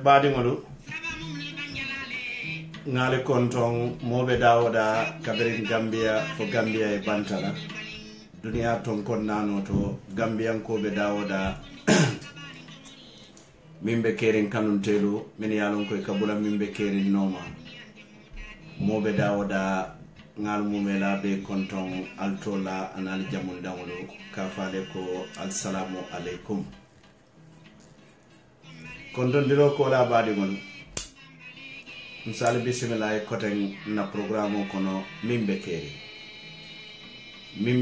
baadiŋolu ŋaali kontoŋ moobe dawoda kabirin Gambia fo Gambia e bantala duniya ton konnano to Gambiyankoɓe dawoda min be kerin kanuntelu min yalon koye kabula min be kerin noma moobe dawoda ŋaal mumela be kontoŋ altola anali jamundaŋolu ka faale ko assalamu aleykum kontondiro kola baadiŋolu misali bisimila e koten na programme o kono min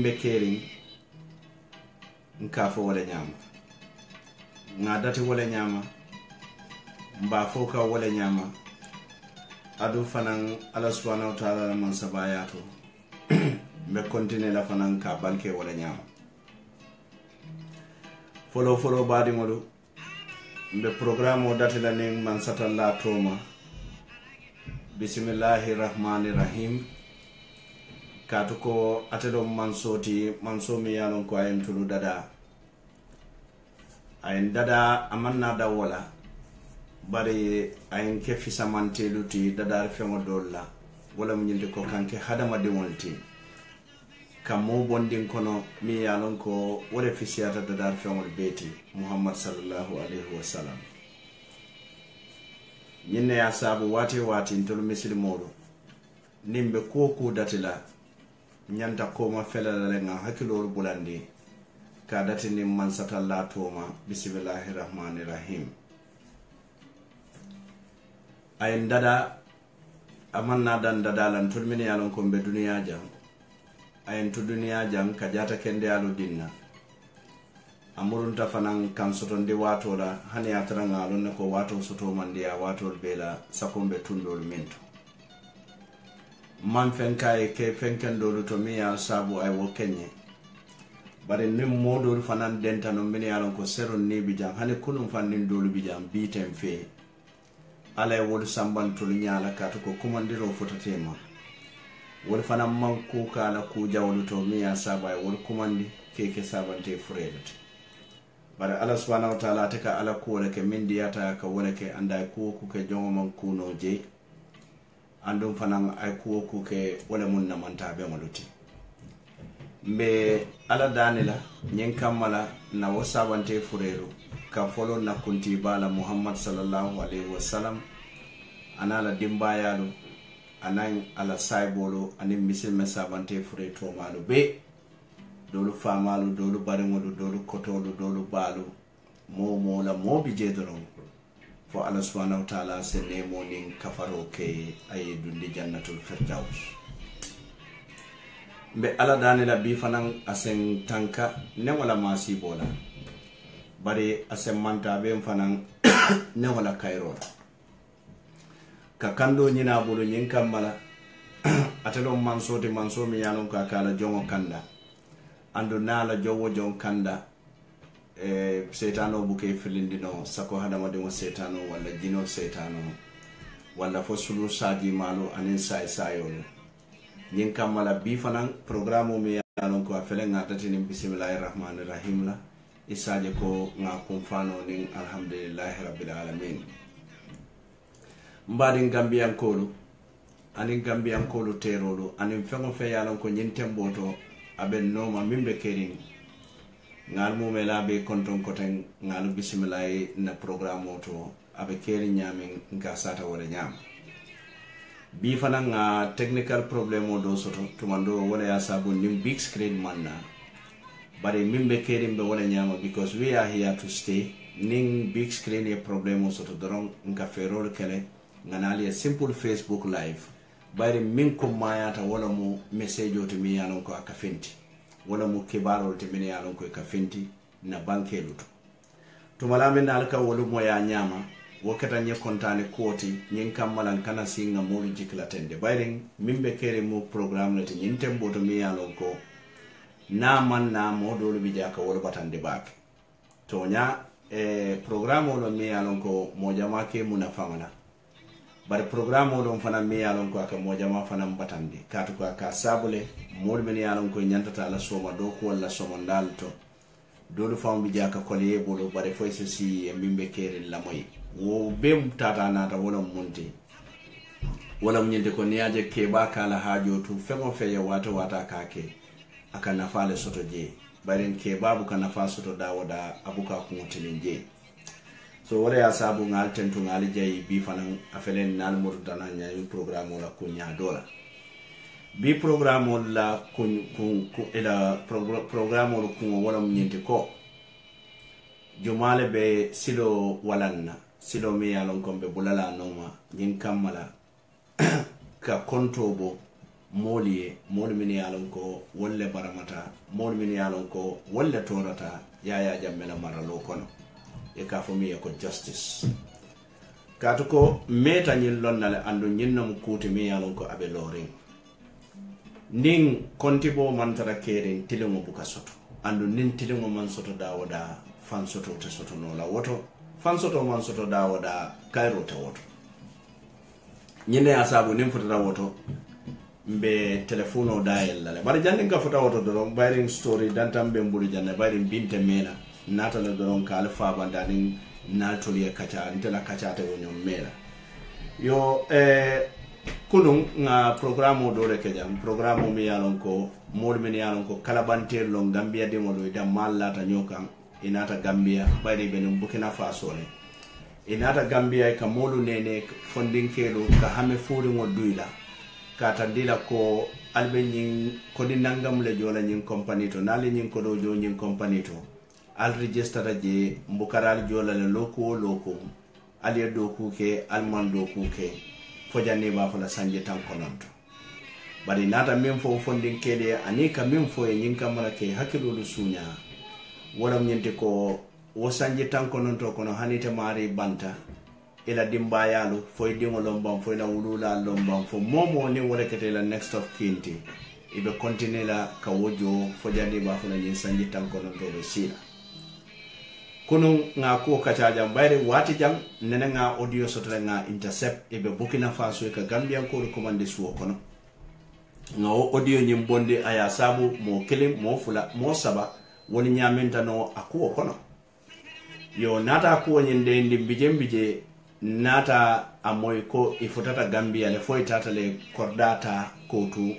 be kerin nka fo wala ñama nga dati wala ñama mba fo ka wala ñama adu fanan Allah subhanahu wa ta'ala man sabayato me continue la fanan ka banke wala ñama folo baadiŋolu mbe programme o dati la ning man satalla toma bismillahir rahmanir rahim katu ko atelo manso mi yalon ko ayen tulu dada ayen dada amanna da wala bari ayen ke fisamantelu ti dada fengo dolla wala mu nyinde ko kanke hadama de wonti kam mo bondin kono mi yalon ko wala fisiyata dada fengo beti Muhammad sallallahu alaihi wasallam ñinne ya sabu wati ntolu misilimoolu nimbe ko datila ñanta koma felala nga hakkiloolu bulandi ka dati nim man satalla toma bismillahir rahmanir rahim ayen dada amanna dan dadalan tol min yalon ko be duniya jam ayen to duniya jam ka jata kende alu dinna amurunta fanan kan sotonde wato la hani atranga lon ko wato soto mandiya wato bela sakombe tundol minto man fenkaye ke fenken dolu to mi ya sabu ay wo kenye bare nim modol fanan denta no min yalon ko seron ni bijam hani kunum fannin dolu bijam bitem fe ala wol sambantul nyaala ka to ko kumandiro fotatema wol fanan man ku kala ku jawlu to mi ya sabu ay wol kumandi keke sabante furelete bare ala subhanahu wa ta'ala taka ala ko wala ke min diyata ka wala ke anda ko ku ke jongo man kuno je andum fanan ay ko ku ke wala mun na manta be maluti mbe ala danila nyen kamala na wasabante furero ka folo na kunti bala Muhammad sallallahu alaihi wasallam anala dimbayalu anan ala saibolo anin misil mesabante fure to malu be dolu famalu dolu barengolu dolu kotolu dolu balu mo la mo bi jedoron fo Allah subhanahu wa ta'ala se nemo nin kafaro ke ay dundi jannatul firdaus be ala danila bi fanan asen tanka ne wala masi bola bari asen manta be fanan ne wala kairo ka kando nyina bulu nyin kamala atelo manso mi yalon ka kala jongo kanda ando nala jowo jon kanda setano buke filindino sako hadama de mo setano wala jino setano wala fo sulu saji malu anin sai sayolo nyin kamala bi fanan programme mi yalon ko afele ngata tin bismillahir rahmanir rahim la isaje ko ngakum fano nin alhamdulillahi rabbil alamin mbadin gambian kolu anin gambian kolu terolu anin fengo fe yalon ko nyin temboto aben noma mimbe kerin ngal mo mela be konton koten ngal bismillah na programme to abe keri nyamin nka sata wala nyam bi fana nga technical problem do soto tumando wala ya sabu nim big screen manna bare mimbe kerin be wala nyama because we are here to stay ning big screen e problem soto doron nka ferol kele nganali a simple Facebook live bare min ko mayata wala mo message to mi yanon ko aka fenti wala mo kibaro to mi yanon ko aka fenti na banke luto to malamin alka wala mo ya nyama wakata nye kontane koti nyen kamalan kana singa mo jikla tende bare mimbe kere mo programme lati nyen tembo to mi yanon ko na man na mo do lu bijaka wala batande bak to nya programme lo mi yanon ko mo jama ke munafamala bari programme o don fana me yalon ko aka mojama fana batande katu ko aka sabule mol men yalon ko nyantata la soma do ko wala soma dalto dolu fam bi jaka ko le bolo bari fo si e mimbe kere la moy wo bem tata na ta wala munti wala nyinde ko niaje ke ba kala hajo tu femo fe ya wata kake aka nafale soto je bari ke babu kana fa soto dawoda abuka ko mutilin je so wala ya sabu ngal tentu ngal jay bi fanan afelen nal murdana nyaay programme la kunya dola bi programme la kun ila programme la kun wala nyenti ko jumale be silo walanna silo mi yalon kombe bulala noma nyin kamala ka kontobo moli min yalon ko wolle baramata mol min yalon ko wolle torata yaya jammela maralo kono e ka fo mi ko justice katu ko meta nyin lonnale andu nyinnam kuti mi yalon ko abe loring ning kontibo man tara keren tilingo buka soto andu nin tilingo man soto dawoda fan soto te soto no la woto fan soto man soto dawoda kairo te woto nyinde asabu nim fota woto mbe telefono dayel lale bar jande nga fota woto do bayring story dantam be mbulu janne bayring binte mena nata la doron ka alfa bandani nato ya kacha ntela kacha te wonyo mela yo kunun nga programme do le kejam programme mi yalon ko mol men yalon ko kala bantel lo Gambia de mo do da mallata nyokam inata Gambia bayri ben Burkina Faso le inata Gambia ka molu nene fondinkelo ka hame furi ngo duila ka tandila ko albenyin ko dinangam le jola nyin company to nale nyin ko do jo nyin company to al register je mbukaral jola le loko ali do kuke alman do kuke fojane ba fala sanje tan kononto bari nata min fo fondin kede anika min fo e nyin kamara ke hakilo du sunya wala nyente ko wo sanje tan kononto kono hanite mari banta ila dimbayalu fo dingo lombam fo ila wulula lombam fo momo ni wala kete la next of kinti ibe continue la kawojo fo jandi ba fo na nyin sanji tanko no be sila kunu nga ko kacaja bayre wati jam nene nga audio soto nga intercept ibe Burkina Faso ka Gambia ko recommande suwo kono nga audio nyim bonde aya sabu mo kelim mo fula mo saba woni nyamenta no akuo kono yo nata ko nyinde ndi bijembije nata amoy ko ifutata Gambia le foy tata le kordata ko tu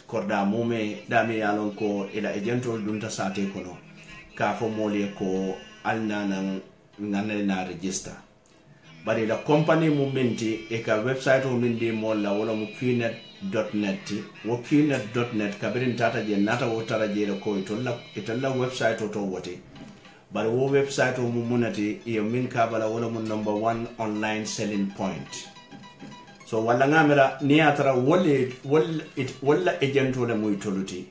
korda mume dami yalon ko ila agentol dunta sate kono ka fo mole ko alnanan ngane na register bari la company momenti e ka website o mindi molla wala mu qnet.net wo qnet.net kabirin tata je nata wo tara je ko itolla website o to wote bari wo website o mu munati e min ka bala wala mu number 1 online selling point so wala ngamira ni atara wala agent wala mu toluti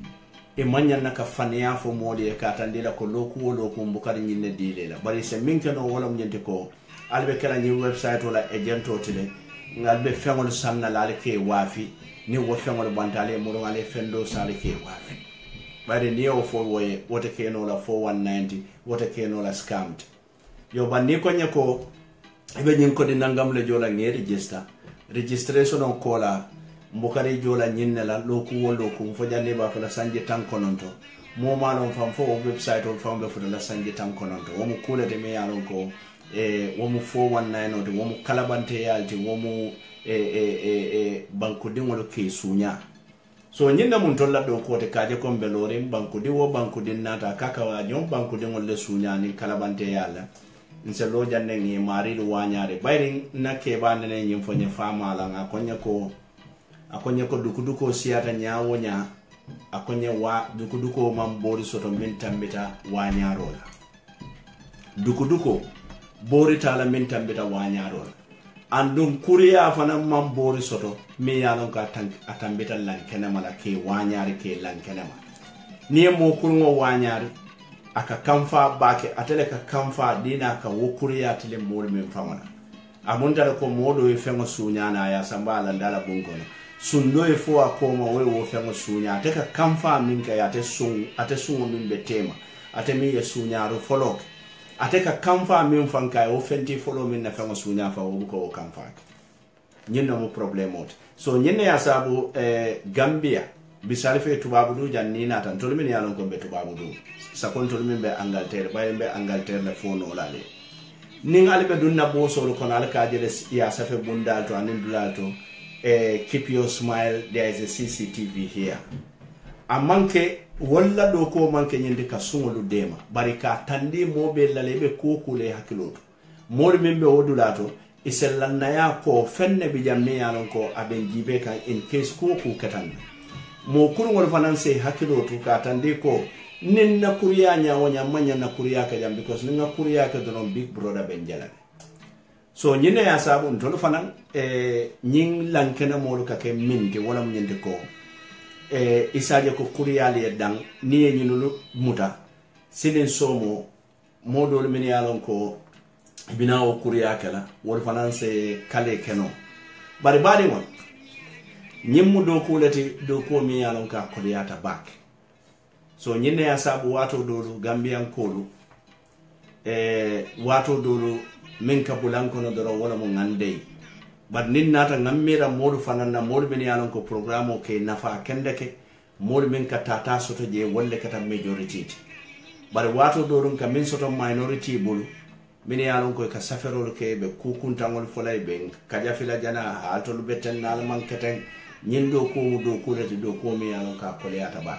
e manya naka faniya fo modi e katandila ko loku mbukari nyinne dilela bari se minkeno wala mnyente ko albe kala ni website wala agent otile ngalbe fengol sanna la ke wafi ni wo fengol bantale mo ngale fendo sale ke wafi bari ni o fo woye wote ke no la 4190 wote ke no la scammed yo bandi ko nyako ibe nyin ko di nangam le jola ngeri registration on kola mbukari jola nyinne la loku fo jande ba fa la sanje tankononto mo malon fam fo website on fam be fo la sanje tankononto wo mu kulete me yalon ko wo mu 419 o wo mu kalabante yalti wo mu banku dingolo ke sunya so nyinna mun tolla do ko te kaje ko belore banku di wo banku din nata kaka wa nyon banku dingol le sunya ni kalabante yalla nse lo janne ngi mari lu wanyare bayring na ke bande ne nyim fo nya fama la akonya ko dukuduko siyata nyawonya akonya wa dukuduko mambori soto min tambita wanyarola dukuduko bori tala min tambita wanyarola andum kuriya fana mambori soto mi yalon ka atambita lankene mala ke wanyari ke lankene ma ni mo kurungo wanyari aka kamfa bake atele ka kamfa dina ka wokuriya tele mol min famana amunta ko modo e fengo sunyana ya sambala ndala bungono sundo e fo akoma we wo fengo sunya ateka kamfa minka ya ate sungo min betema ate mi ye sunya ro folok ateka kamfa min fanka o fenti folo min na fengo sunya fa wo ko kamfa nyinno mo problème so nyinne ya sabu Gambia bisale fe tubabu du jannina tan to min yalon ko be tubabu du sa kon to min be Angleterre be Angleterre la fono lale ning albe dunna bo solo kon al ka jele ya safe bundal to anin dulal to keep your smile, there is a CCTV here amanke walla do ko manke nyinde ka sungolu dema barika tandi mobe lalebe ko kule hakiloto mol membe wodulato isellanna ya ko fenne bi jamme yalon ko aben jibe kan in case ko ku katan mo kurngol fananse hakiloto ka tandi ko ninna kuriya nya wonya manya na kuriya ka jam because ninna kuriya ka don big brother ben jalale so nyine ya sabu ntolo fanan nying lankena molu ka ke minde wala mnyende ko isaje ko kuriyali dang niye nyinulu muta silin somo modol min yalon ko bina o kuriya kala wol fanan se kale keno bari bari won nyimmu do kulati do ko mi yalon ka kuriyata bak so nyine ya sabu wato dolu Gambian kolu wato dolu min ka bulanko no doro wala mo ngandey bad nin nata ngammira modu fanana modu min yalon ko programme ke nafa kendeke modu min ka tata soto je wolle kata majority bare wato dorun ka min soto minority bulu min yalon ko ka saferol ke be kukuntangol folay be kaja fila jana altol beten nal man keten nyindo ko do ko lati do ko mi yalon ka ko leata ba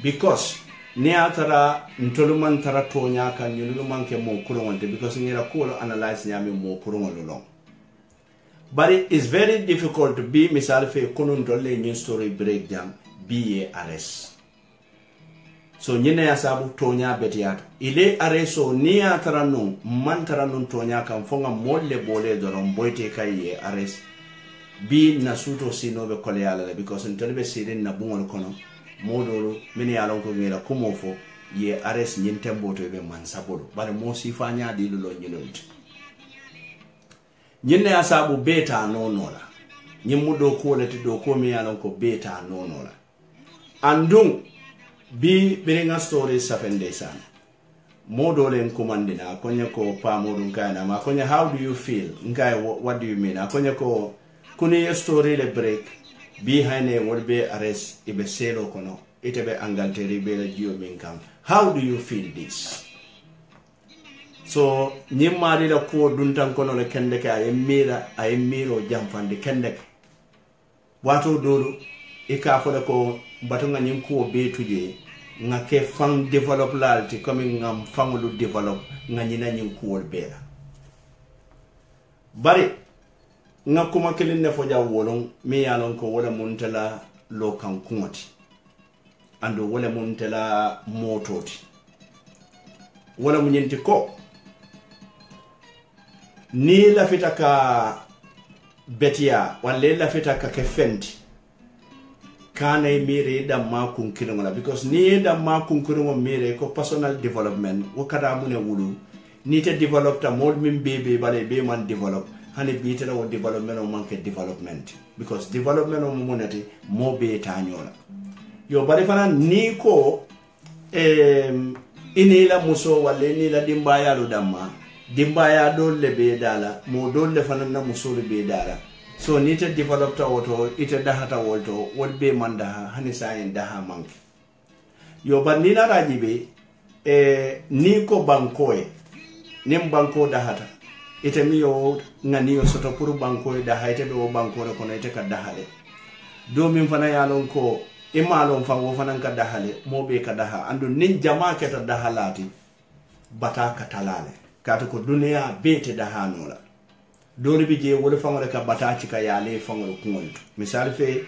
because ni atara ntoluman tara tonya kan yulu manke mo kurongol because ngira ko analyze nyame mo kurongol long but it is very difficult to be misal fe kunun dolle new story breakdown be arrest so nyine ya sabu tonya betiata ile areso ni atara no man tara no tonya kan fonga molle bole doron boyte kay arrest bi nasuto sino be koleala because ntolbe sirin na bungol kono modoro mini yalon ko ngira kumo fo ye arrest nyin tembo to be man sabolo bare mo sifanya di lo nyinolti nyinne asabu beta nonola nyimmu do ko lati do ko mi yalon ko beta nonola andung bi biringa story safende san modole nkumandina akonya ko pa modun kana ma akonya how do you feel ngai what do you mean akonya ko kuni story le break bi hane wolbe arrest ibe selo kono itebe Angleterre be la jio minkam how do you feel this so nyimari la ko duntan kono le kende ka ay miro jamfande kende wato dolu ika fola ko batunga nyim ko be tuje nga ke fang develop lalti comme ngam fangulu develop nga nyina nyim ko bela bari nga kuma kelin ne foja wolon mi yalon ko wala muntala lo kan kumati ando wala muntala mototi wala munyenti ko ni la fitaka betia wala la fitaka ke fenti kana mire da ma kunkirin wala because ni da ma kunkirin mo mire ko personal development wakada mune wulu ni te develop ta mod min bebe bale be man develop hani bitela wo development o manke development because development o monati mo be ta nyola yo bari fana ni ko inila muso wala ni la dimbaya lo damma dimbaya dole be dala mo dole fana na muso be dala so ni te develop ta woto ite dahata wolto wolbe manda hani sayin daha manke yo bandi na rajibe ni ko bankoe nim banko dahata ite mi yo ngani yo soto pour banko da hayte do banko ko no ite ka dahale do min fana yalon ko imalon fa wo fana ka dahale mo be ka daha andu nin jama ke ta dahalati bata ka talale kato ko dunia bete dahanola dole bi je wala fangole ka bata ci ka yale fangol kungonto misal fe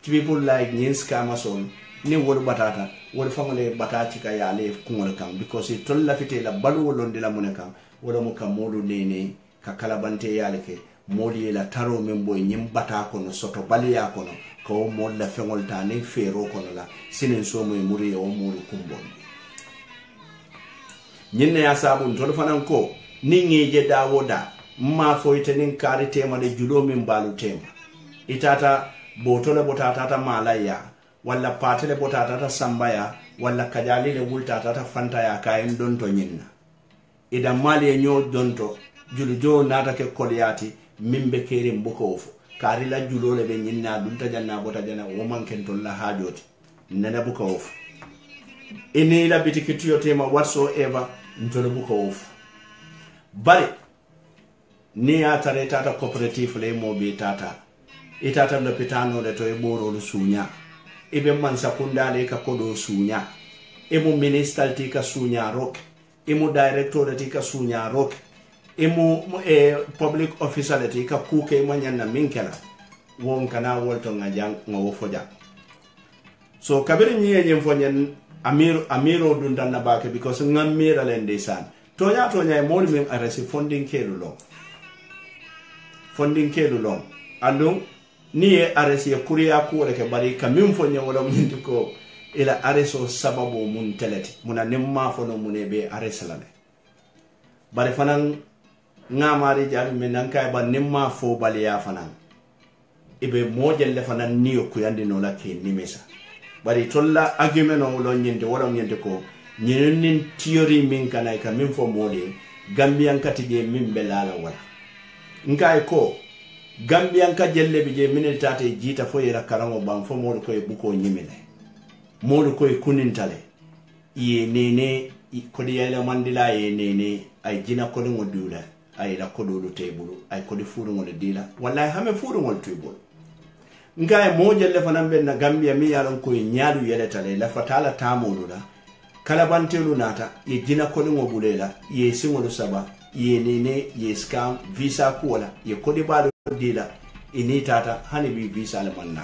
people like nyins kama son ni wala batata wala fangole bata ci ka yale kungol kam because it tolla fite la balu wolonde la muneka wala mo kam modu nene ka kala bante yale ke modi la taro men boy nyim bata ko no soto baliya ko no ko mo la fengol tane fero ko no la sinin so mo muri o modu kumbon nyinne ya sabu ntol fanan ko ni ngeje dawoda ma foyte nin kari tema de julo min balu tema itata botole botata ta malaya wala patele botata ta sambaya wala kajali le wultata ta fantaya kayen donto nyinna ida mali e nyo donto julu jo nata ke kolyati mimbe keri mboko ofu kari la julo le be nyinna dunta janna bota janna wo manken to la hajoti nana buka ofu ini la bitikitiyo tema whatsoever ntole buka ofu bari ni atare tata cooperative le mo be tata itata no pitano le to e boro lu sunya ibe man sakunda le ka kodo sunya e mo minister ti ka sunya rock e mo director ti ka sunya rock e mo public officer le ti ka kuke manyanna minkela won kana wolto ngajang ngo foja so kabiri nyi nyem fonyen amiro dundan na bake because ngamira le ndesan tonya e mo min arasi funding kelu lo funding kelu long andung ni e aresi e kuriya ko reke bari kamim fo nyawala mun ko ila areso sababu mun teleti muna nemma fo no munebe aresalale bari fanan ngamari jami men nan kay ba nemma fo baliya fanan ibe mojelle fanan niyo ko yandi no la ke nimesa bari tolla argument no lo nyinde wala nyinde ko nyinin theory min kanay kamim fo mole gambian katije min belala wala nkai ko gambian ka jelle bi je minel tate jita fo yera karango bam fo modu koy buko nyimine modu koy kunintale ye nene ko di yele mandila ye nene ay jina ko ngo dula ay la ko do tebulu ay ko di furu ngo dila wallahi hame furu ngo tebulu ngai mo jelle fanam ben na gambia mi yalan koy nyaalu yele tale la fatala tamodu la kala bantelu nata ye jina ko ngo bulela ye singolu saba ye nene ye scam visa kuola ye kodi balo dila ini tata hani bi visa le manna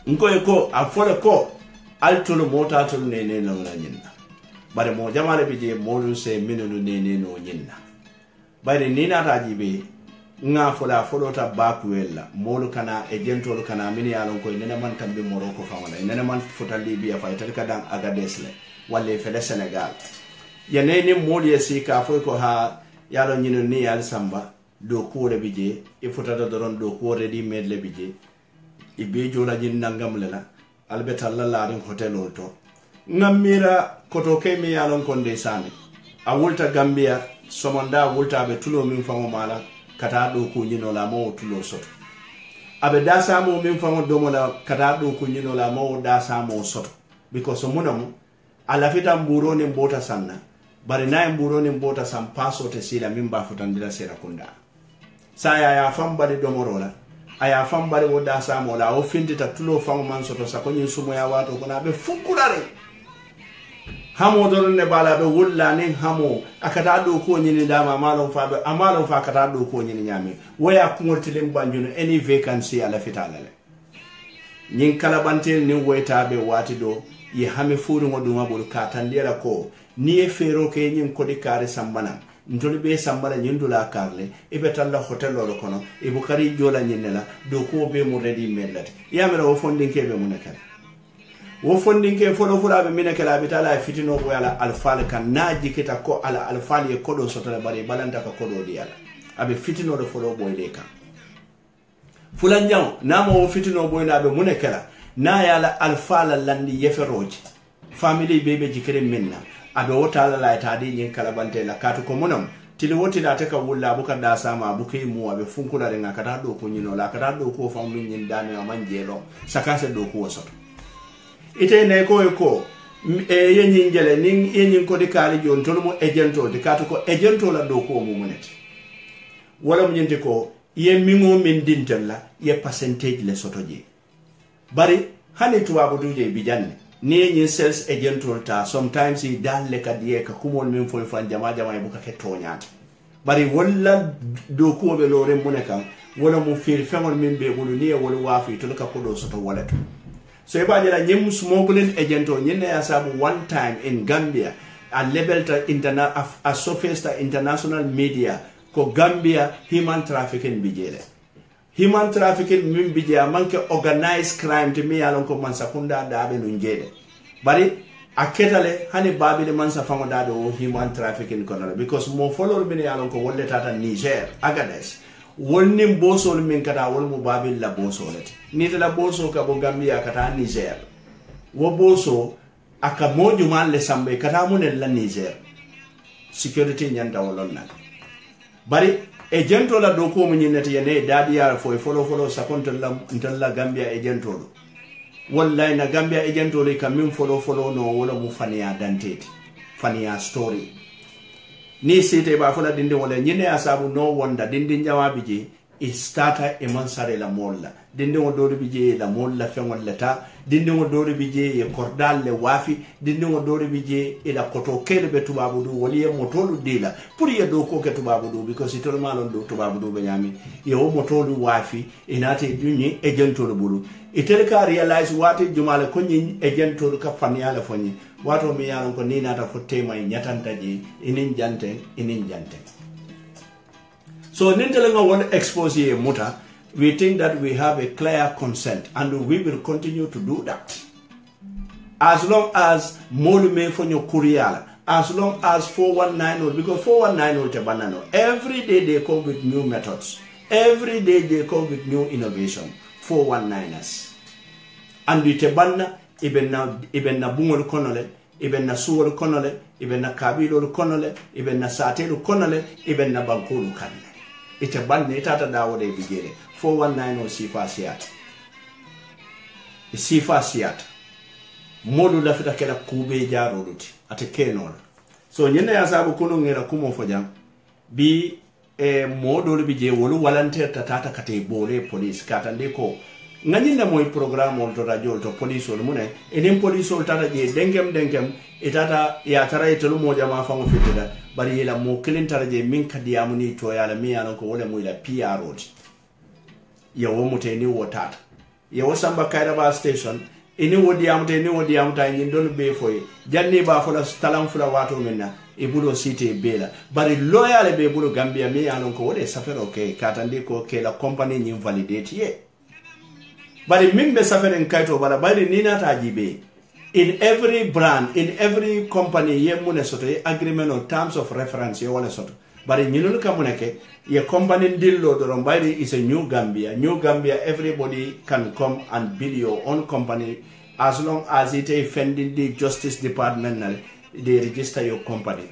nko e ko afole ko altulu mota to nene no la nyinna bare mo jamale bi je modu se minulu nene no nyinna bare ni na rajibe nga fola folota bakuella molu kana e jentolu kana mini yalon ko nene man tambe moroko famala nene man fota libya fa ital kadan agadesle walle fele senegal ya nene molu ya sika fo ko ha yalo nyino ni yal samba do kuore bije e fotata doron do kuore di medle bije e be jola jin nangam lela albeta larin hotel olto ngamira koto ke mi yalon konde sane a wulta Gambia somonda wulta be tulo min fango mala kata do ko nyino la mo tulo soto abe da samo min fango domo la kata do ko nyino la mo da samo soto because munam ala fita mburo ne mbota sanna bari na mburo ne mbota sam paso te sila min ba futandira sera kunda saya ya fambari domorola aya fambari woda samo la o findita tulo fango man soto sakonyi sumo ya wato kuna be fukurare hamo doron ne bala be wulla nin hamo akata do ko nyini dama malon fa be amalon fa akata do ko nyini nyami waya kumortilim banjuno any vacancy ala fitala le nyin kala bantel ni woyta be wati do ye hame furu ngoduma bol katandira ko ni e fero ke nyin ko di kare sambana ntoli be sambala nyindula karle e be talla hotel lo kono e bukari jola nyinela do ko be mo ready melati yamira o fondin ke be munakala wo fondinke folo fulaɓe mine kela bitala fitino ko ala alfal kan naji kita ko ala alfal ye kodo sotole bari balanta ka kodo di ala abe fitino de folo boyde kan fulan jaw namo wo fitino boyna be mune kela na yala alfal landi yeferoji family bebe jikere minna abe wotala la tadi nyin kala bante la katu ko munam tili woti la te ka wulla buka da sama buka mu abe funkula de ngakata do ko nyino la kata do ko fam min nyin dani amanjelo sakase do ko wosoto ite ne ko yenyin jele nin yenyin ko de kali jon to mo agento de katu ko agento la do ko mu muneti wala mu nyinte ko ye mingo min dintella ye percentage le sotoje bari hani tuwabu duje bijanne ni yenyin sales agento ta sometimes i dalle ka die ka kumol min fo fan jama e buka ke toñata bari wala do ko be lore munekan wala mu fir fengol min be bulu ni wala wafi to ka ko do soto wala to so eba jela nyim smuggling agent o nyine asabu one time in Gambia a level to a sophisticated international media ko Gambia human trafficking bijele human trafficking min bijea manke organized crime to me alon ko man sakunda dabe no njede bari aketale hani babile man sa fango dado human trafficking kono because mo follow min alon ko wolle tata Niger Agadez wolnim bosol min kata wol mo babil la bosolete ni la boso ka bo Gambia kata Niger wo boso aka moju man le sambe kata mun la Niger security nyanda wolonna bari agento la do ko mun nyinete yene dadiya fo follow sakonto la Gambia agento do wallahi na Gambia agento le kam min follow no wala mu faniya dantete faniya story ni sete ba fola dinde wala nyine asabu no wonda dinde jawabi je e starta e mansare la molla dinde wo dori bije la molla fengol leta dinde wo dori bije e cordal le wafi dinde wo dori bije e la koto kele be tubabu du wali e motolu dila pour ye do ko ke tubabu du because itol malon do tubabu du be nyami ye wo motolu wafi e nate dunyi e gentol bulu itel ka realize wati jumale ko nyi e gentol ka fanyala fonyi wato mi yaron ko ni nata fo tema nyatanta je inin jante so nintelenga won expose muta we think that we have a clear consent and we will continue to do that as long as molume fonyo kuriala as long as 419 because 419 te banano every day they come with new methods every day they come with new innovation 419ers and te banna ibenna bungol konole ibenna suwol konole ibenna kabilol konole ibenna satelu konole ibenna bankolu kanne ite banne tata dawode bigere 419 o sifa siyata modu lafita kela kube jaroluti ate kenol so nyene ya sabu kuno ngera kumo fojam bi modol bije wolu volunteer tata kate bole police kata ndeko nganyina moy programme on to radio to police wol mune enen police wol tata je dengem itata ya tara itelu mo jama fango fitida bari yela mo kilin tara je min kadiyamu ni to yala mi yala ko wala mo ila PRO ya wo muteni wotata ya wo samba kairaba station ini wodi amta ni don be foye janni ba fola talam fula wato menna e bulo cité bela bari loyale be bulo Gambia mi yala ko wala safero ke katandi ko ke la company ni validate ye bari mimbe saferen kaito bala bari nina tajibe in every brand in every company ye mune soto ye agreement on terms of reference ye wala soto bari ñinul kamuneke ye company deal lo doron bayri is a new Gambia everybody can come and build your own company as long as it is funding the justice department they register your company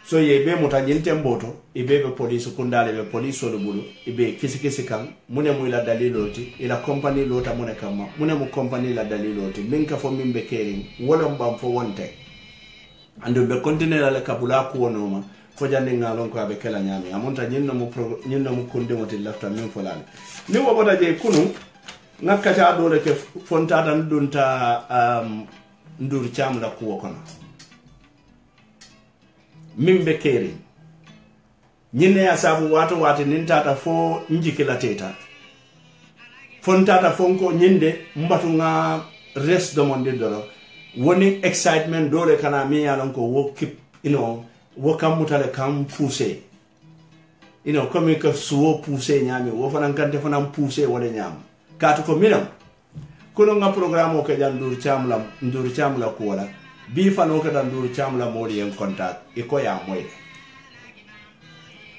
so ye be muta ñinte mboto ibe be police kundale be police lo bulu ibe kisi kan mune mu ila daliloti ila company lota mune kama mune mu company la daliloti min ka fo min be kering wala mbam fo wonte andu be continue la kabula ko wonoma fo jande ngalon ko abe kala nyami amonta nyinno mu kunde moti lafta min fo lale ni wo bota je kunu ngakata dole ke fonta tan dunta ndur chamla ko kono mimbe keri nyine ya sabu watu nintata fo njikila teta fontata fonko nyinde mbatu nga rest do monde dolo woni excitement dole kana mi yalon ko wo keep wo kamutale kam pousser comme que suwo pousser nyami wo fanan kante fanan pousser wala nyam katu ko minam kono nga programme o ke jan ndur chamla ko wala bi fano ka dan duru chamla mori en contact iko ya moy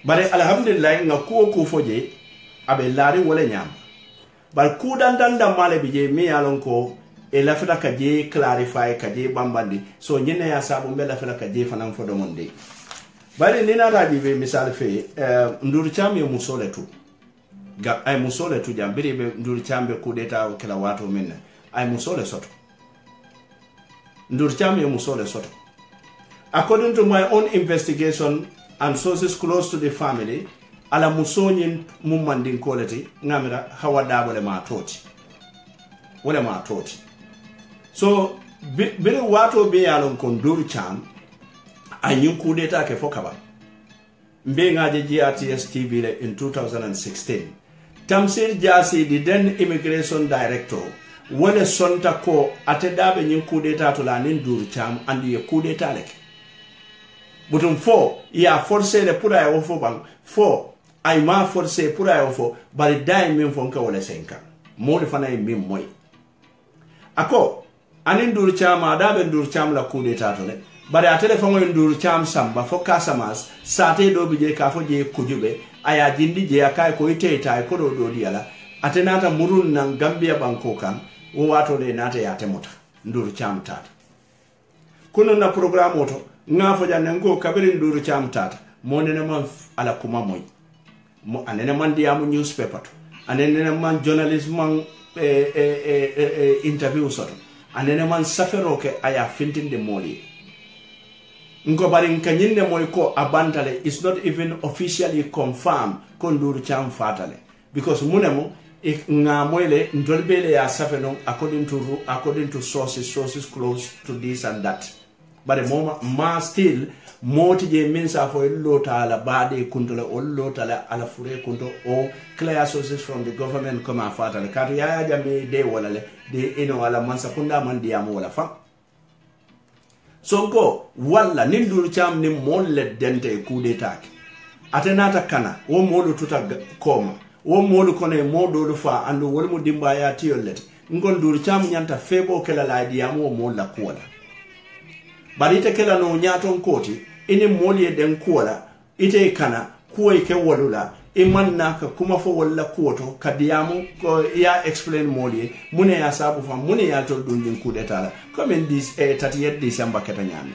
bare alhamdulillah nga ko foje abe lari wala nyam bar ku dan male bije mi yalon ko e la fata ka je clarify ka je bambandi so nyine ya sabu be la fata ka je fanan fodo monde bare ni na radi be misal fe nduru cham yo musole tu ga ay musole tu jambiri be nduru chambe ku deta o kala wato minna ay musole soto Ndurcham musole soto. According to my own investigation and sources close to the family, ala musonyin mumandin quality ngamira hawada wale ma toti. So bire wato be yalon kon Ndurcham anyun kudeta ke fokaba. Mbe ngaje GRTS TV le in 2016. Tamsir Jasi, the then immigration director, wole sonta ko atedabe nyin kudeta to la nin Ndurcham and ye kudeta lek butum fo ya forcer le pura ya ofo bang fo ay ma forcer pura ya ofo bari dai min fonka wala senka modi fana e min moy ako anin Ndurcham adabe Ndurcham la kudeta to le bari atele fango Ndurcham samba fo kasamas sate do bije ka fo je kujube aya jindi je akay ko iteta ko do diala atenata murun nan Gambia banko kan wo wato le nata ya temota Ndurcham tata kuno na program oto ngafo janne ngo kabiri Ndurcham tata monene man ala kuma moy mo anene man diamu newspaper to anene man journalism man interview soto anene man safero ke aya fintinde moli ngo bari nkanyinde moy ko abantale is not even officially confirmed ko Ndurcham fatale because munemo nga moyle ndolbele ya safeno according to sources close to this and that but ma still moti je minsa fo lota ala bade kuntola o lota ala fure kunto o clear sources from the government come fatale katu ya jame de wala le de ala mansa kunda man diamo wala fa so go walla nin Ndurcham ni molle dente coup d'etat atenata kana wo modu tuta koma wo modu kone modu fa andu wol mu dimba ya tiyollet ngon Ndurcham nyanta febo kala la diamo mo la kuola barite kala no nyaton koti ini moli den kuola ite kana kuoy ke wolula imanna ka kuma fo walla kuoto kadiyamu ko ya explain moli mune ya sabu fa mune ya tol dun coup d'etat comme this 31 December ketanyami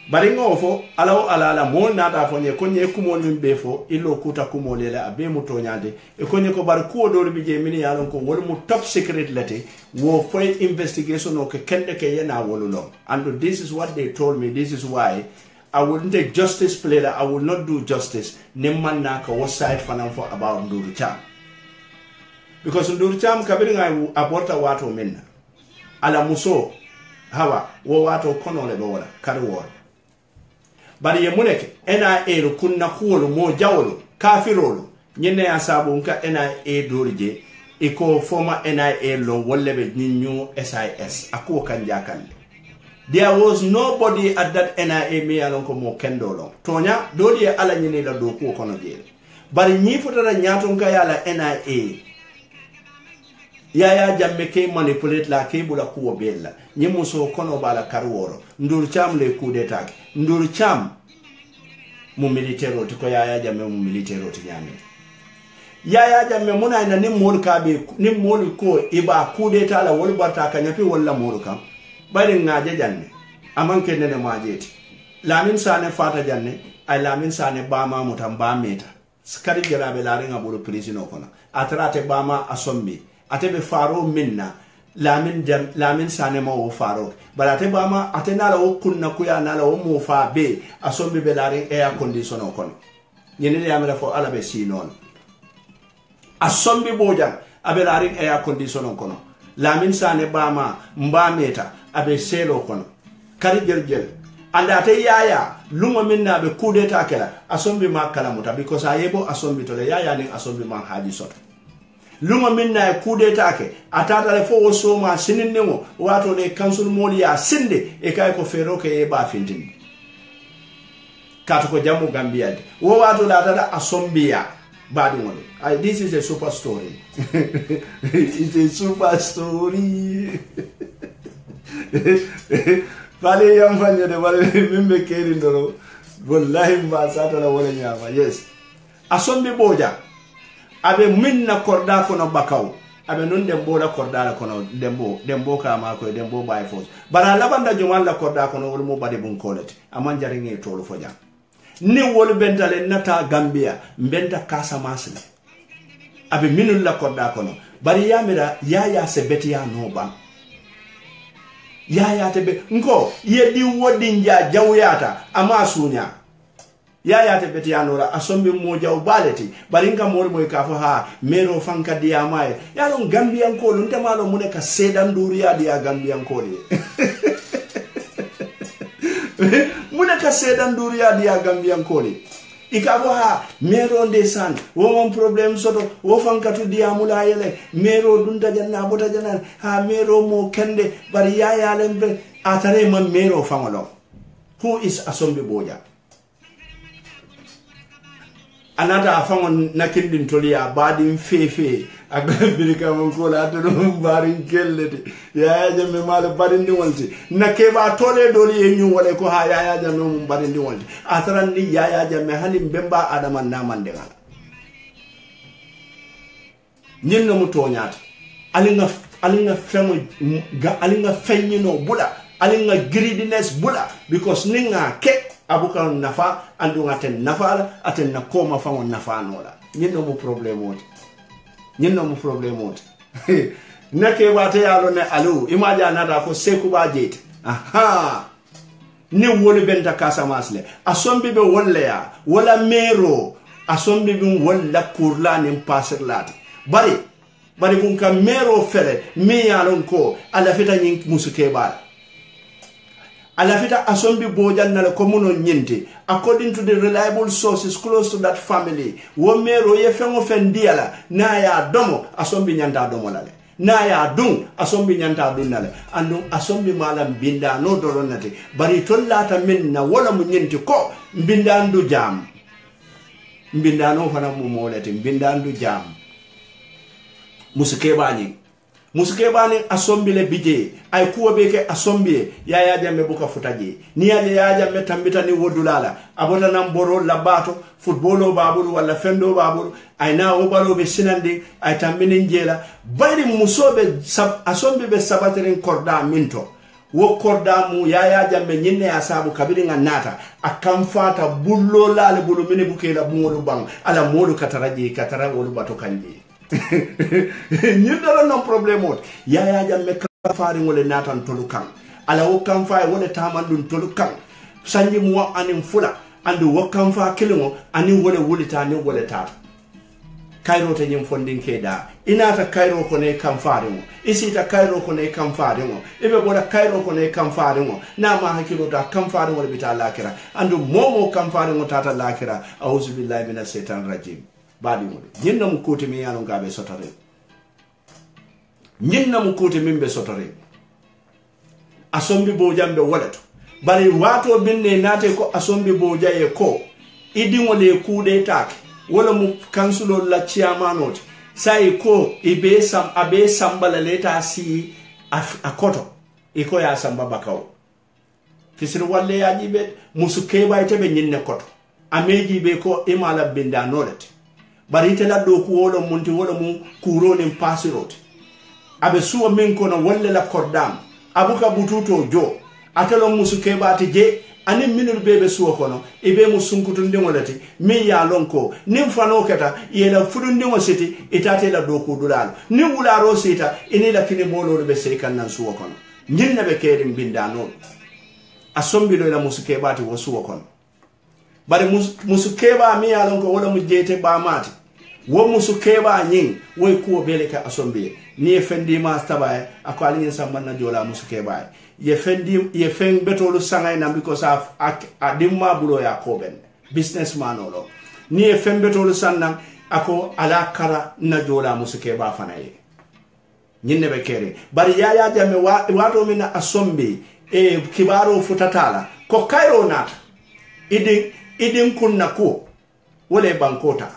bari ngofo ala mo nata fo nye konye kumol min be fo ilo kuta kumol la abe mu tonyande e konye ko bar ko do bi je min yalon ko wol mu top secret lete wo fo investigation o ke kende ke yena wolulo and this is what they told me. This is why I wouldn't take justice player. I will not do justice nemanna ka what side fanan for about Ndurcham because Ndurcham kabiri ngai aborta wato minna ala muso hawa wo wato kono le wala kare wala bari ye muneke NIA ro kunna kuwolo mo jawolo kafirolo nyene ya sabu nka NIA dorje iko former NIA lo wollebe ninyu SIS akuo kanja kande. There was nobody at that NIA me alon ko mo kendolo tonya doli ala nyene la do ko kono jere bari nyi fotara nyato nka yala NIA yaya jamme ke manipulate la ke bula kuwo bella nyimuso kono bala karworo Ndurcham le coup d'etat Ndurcham mu militaire oti ko Yaya Jammeh mu militaire oti nyame Yaya Jammeh muna ina ni mol ka be ni mol ko iba kude ta la wol barta ka nyapi wala mol kam bari ngaje janne amanke ne majeti Lamin Sane fata janne ay Lamin Sane bama mutam ba meta skari jarabe la ringa bulu prisino kono atrate bama asombi atebe faro minna Lamin Sane ma o faro balate bama atena la o kunna kuya na la o mo fa be asombi be la ring air condition kono nyene le amela fo ala be sinon asombi bojam abe la ring air condition kono Lamin Sane bama mba meta abe selo kono kari jerjel anda te Yaya lungo minna be kudeta kala asombi ma kala muta because ayebo asombi to le Yaya ni asombi ma haji soto lungo minna e kudeta ke atata le fo so ma sininno wato ne council moli ya sinde e kay ko fero ke e ba fintin kato ko jamu Gambia wo wato la tata asombi ya badi won this is a super story it's a super story Fale yam fanya de wale mimbe keri ndoro wallahi mba sata la wala nyama yes asombi boja abe minna korda kono bakaw abe non dembo la korda la kono dembo ka ma ko dembo bay fos bara labanda jumal la korda kono wol mo bade bun kolati aman jari ngi tolu foja ni wol bentale nata Gambia mbenta Casamance abe minul la korda kono bari yamira Yaya se betiya no ba Yaya tebe nko yedi wodi nja jawyata ama sunya Yaya tebe tianora asombi moja ubaleti baringa mori moy ka ha mero fanka dia mai yalo Gambia ko lunte malo mune ka sedan duriya dia Gambia ko ni mune ka sedan duriya dia Gambia ko ni ikabo ha mero ndesan wo mon problem soto wo fankatu diamula yele mero dunta janna bota janna ha mero mo kende bari Yaya lembe atare man mero fangolo who is asombi boja anata afangon nakindin toliya badin fefe agabirika mon ko la to barin kellete Yaya Jammeh mal barin di wonti nakeba tole doli e ñu wala ko ha Yaya Jammeh mum barin di wonti atran ni Yaya Jammeh halim bemba adama namande ngala ñin no mu toñata alinga femo alinga fenyino bula alinga greediness bula because ninga ke abuka nafa andu ngaten nafa aten na koma fa won nafa nola ñinno mu problème ot nake wate yalo ne alu imaja nada ko seku ba jeti aha ni woni benta Casamance le asombi be wolle ya wala mero asombi be wolla kurla ni passer lati bari kun ka mero fere mi yalon ko ala fita nyin musuke ba Alafita asombi bojan na komuno nyente according to the reliable sources close to that family wo mero ye fengo fendiala na ya domo asombi nyanta domo lale na ya dung asombi nyanta dun nale andu asombi malam binda no doronate bari tollata min na wala mu nyente ko mbindandu jam mbindano fana mu molete mbindandu jam musuke bani asombi le bije ay kuwa beke asombi Yaya Jammeh buka futaje ni Yaya Jammeh tambita ni wodulala abota nam boro labato footballo baburu wala fendo baburu ay na obalo be sinande ay tambini njela bari musobe asombi be sabateren korda minto wo korda mu Yaya Jammeh nyinne asabu kabiri nga nata akamfata bullo lale bulu mini bukela bungolu bang ala modu katara wolu bato kanje ñu dala non problème ot Yaya Jammeh kafaari ngole natan tolu kan ala wo kan fa wole tamandun tolu kan sanji mu anim fula andu wo kan fa kelimo ani wole wulita ni wole ta kairo te nyim fondin keda inata kairo ko ne kan faari mo isita kairo ko ne kan faari mo ibe boda kairo ko ne kan faari mo na ma hakilo ta kan faari mo bita lakira andu momo kan faari mo tata lakira auzu billahi minash shaitanir rajim badi mo nyinna mu kote mi yalo ngabe sotare nyinna mu kote mimbe sotare asombi bojambe walato bari wato binne nate ko asombi bojaye ko idingo le kude tak wala mu kansulo la chairmanot sai ko ibe abe sambala leta si akoto iko ya samba bakaw fisir walle ya jibe musuke ba itebe nyinne koto ameji be ko imala binda nolet bari tela do ko wolo munti wolo mu kuro nim pasirot abe suwa min kono wolle la kordam abuka bututo jo atelo musuke bati je ani minul bebe suwa kono ibe musunkutu ndingolati mi ya lonko nim fano keta yela fudu ndingo siti itate la doku dulalo ni wularo sita ini la kini molo be seykan nan suwa kono nyinna be kerim binda non asombi do la musuke bati wo suwa kono bari musuke ba mi ya lonko wala mu jete ba mati wo musuke ba nyin wo ko bele ka asombi ni fendi ma tabaye akwali nyen samban na jola musuke ba ye feng betolu sangay na because of adimma bulo ya koben businessman olo ni ye feng betolu sannan ako ala kara na jola musuke ba fanaye nyinne be kere bari ya jame wato mina asombe e kibaro futatala ko kairo nat idin kunna ko wole bankota